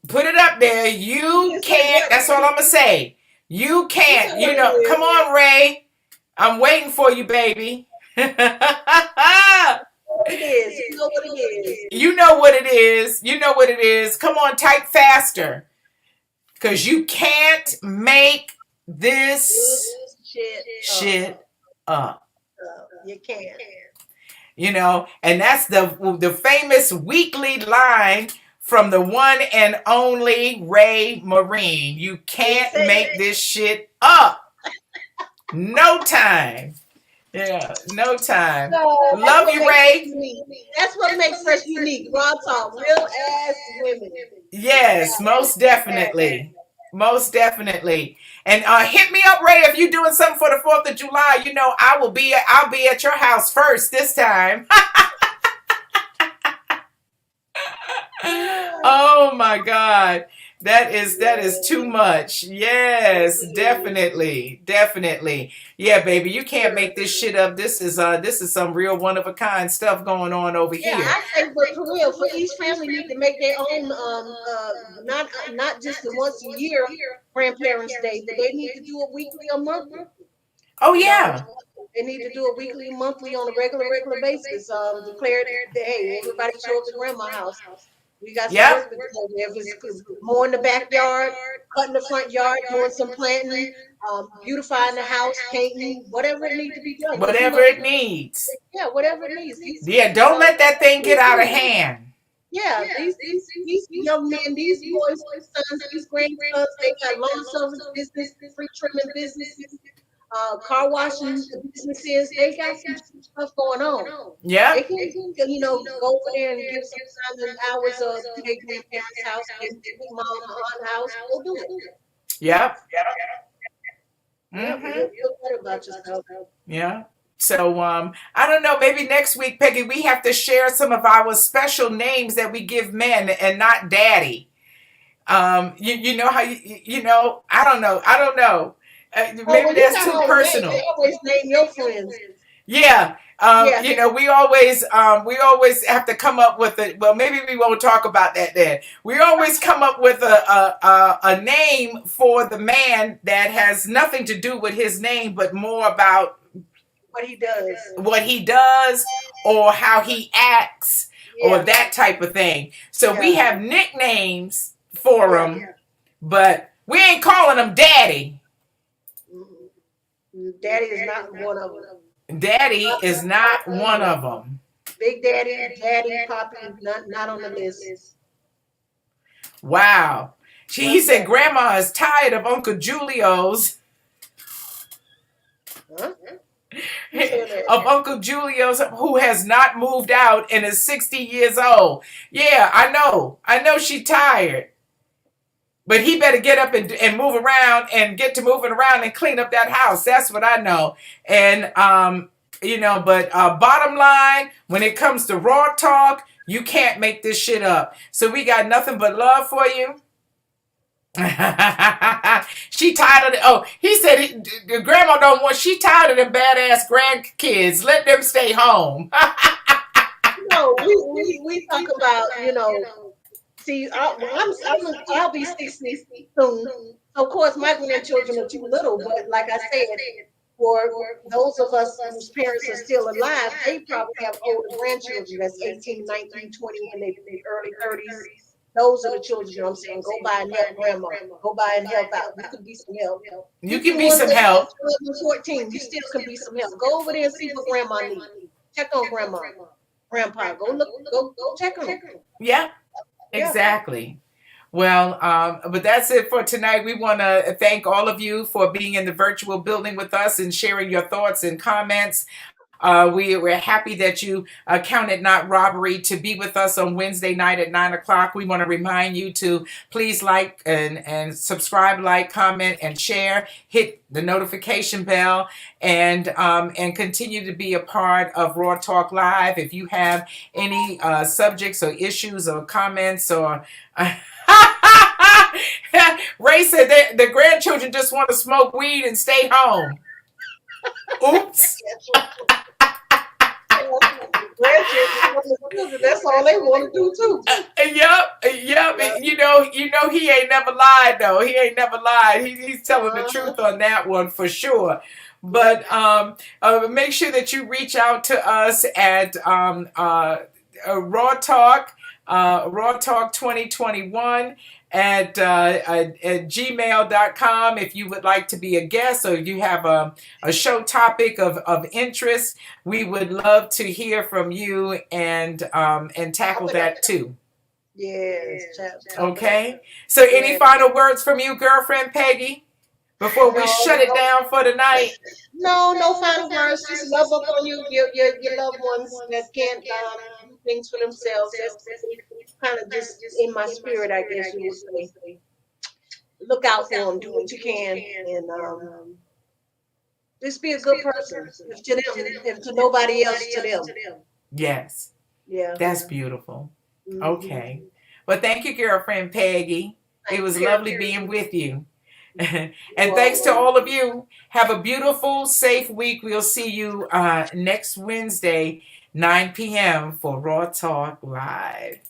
Put it up there. You can't. That's all I'm going to say. You can't. Come on, Ray. I'm waiting for you, baby. what it is. You know what it is. You know what it is. You know what it is. Come on, type faster. Because you can't make this shit up. You can't. You know, and that's the famous weekly line from the one and only Ray Marine. You can't make this shit up. No time. Yeah, no time. Love you, Ray. That's what makes us unique. Raw talk, real ass women. Yes, most definitely. Most definitely. And hit me up, Ray, if you're doing something for the 4th of July. You know, I'll be at your house first this time. Oh my God. That is too much. Yes, definitely. Definitely. Yeah, baby, you can't make this shit up. This is some real one of a kind stuff going on over here. I think, but for real, for each family need to make their own not just the once a year grandparents day, but they need to do it weekly or monthly. Oh yeah. They need to do it weekly, monthly on a regular basis. Declare that hey, everybody show up to grandma's house. We got some work to do. If it's mowing the backyard, cutting the front yard, doing some planting, beautifying the house, painting, whatever it needs to be done. Whatever it needs. Yeah, whatever it needs. Don't let that thing get out of hand. Yeah, these young men, these boys, sons, these grandsons, they got lawn service business, free trimming businesses, car washing businesses. They got some stuff going on. Yeah. They can, go over there and give some time and hours to their grandparents' house, get mom or aunt's house. Go do it. Yep. Yeah, feel better about yourself. Yeah. So I don't know, maybe next week, Peggy, we have to share some of our special names that we give men and not daddy. You know how I don't know. Maybe that's too personal. They always name your friends. Yeah. We always have to come up with it. Well, maybe we won't talk about that then. We always come up with a name for the man that has nothing to do with his name, but more about what he does or how he acts or that type of thing. So we have nicknames for him, but we ain't calling him daddy. Daddy is not one of them. Daddy is not one of them. Big Daddy, Poppy, not on the list. Wow. He said Grandma is tired of Uncle Julio's. Huh? Of Uncle Julio's, who has not moved out and is 60 years old. Yeah, I know she's tired. But he better get up and move around and get to moving around and clean up that house. That's what I know. And, but bottom line, when it comes to raw talk, you can't make this shit up. So we got nothing but love for you. She tired of it. Oh, he said grandma don't want, she tired of them badass grandkids. Let them stay home. We talk about, see, I'll be 60 soon. Of course, my grandchildren are too little, but like I said, for those of us whose parents are still alive, they probably have older grandchildren that's 18, 19, 20, and in their early 30s. Those are the children, I'm saying. Go by and help grandma. Go by and help out. You can be some help. You can be some help. 14, you still can be some help. Go over there and see what grandma needs. Check on grandma, grandpa. Go check on them. Yeah, exactly. Well, but that's it for tonight. We want to thank all of you for being in the virtual building with us and sharing your thoughts and comments. We're happy that you counted not robbery to be with us on Wednesday night at 9:00. We want to remind you to please like and subscribe, like, comment, and share. Hit the notification bell and continue to be a part of Raw Talk Live. If you have any subjects or issues or comments or Ray said the grandchildren just want to smoke weed and stay home. Oops. Grandchildren, that's all they want to do too. Yep. You know, he ain't never lied though. He ain't never lied. He's telling the truth on that one for sure. But make sure that you reach out to us at Raw Talk 2021 at gmail.com if you would like to be a guest or you have a show topic of interest. We would love to hear from you and tackle that too. Yes. Okay. So any final words from you, girlfriend Peggy, before we shut it down for the night? No final words. Just love up on your loved ones that can't do things for themselves. That's kind of just in my spirit, I guess you would say. Look out for them. Do what you can, and just be a good person to them, and to nobody else, to them. Yes. Yeah. That's beautiful. Mm-hmm. Okay. Well, thank you, girlfriend Peggy. It was lovely being with you. And thanks to all of you. Have a beautiful, safe week. We'll see you next Wednesday, 9 p.m. for Raw Talk Live.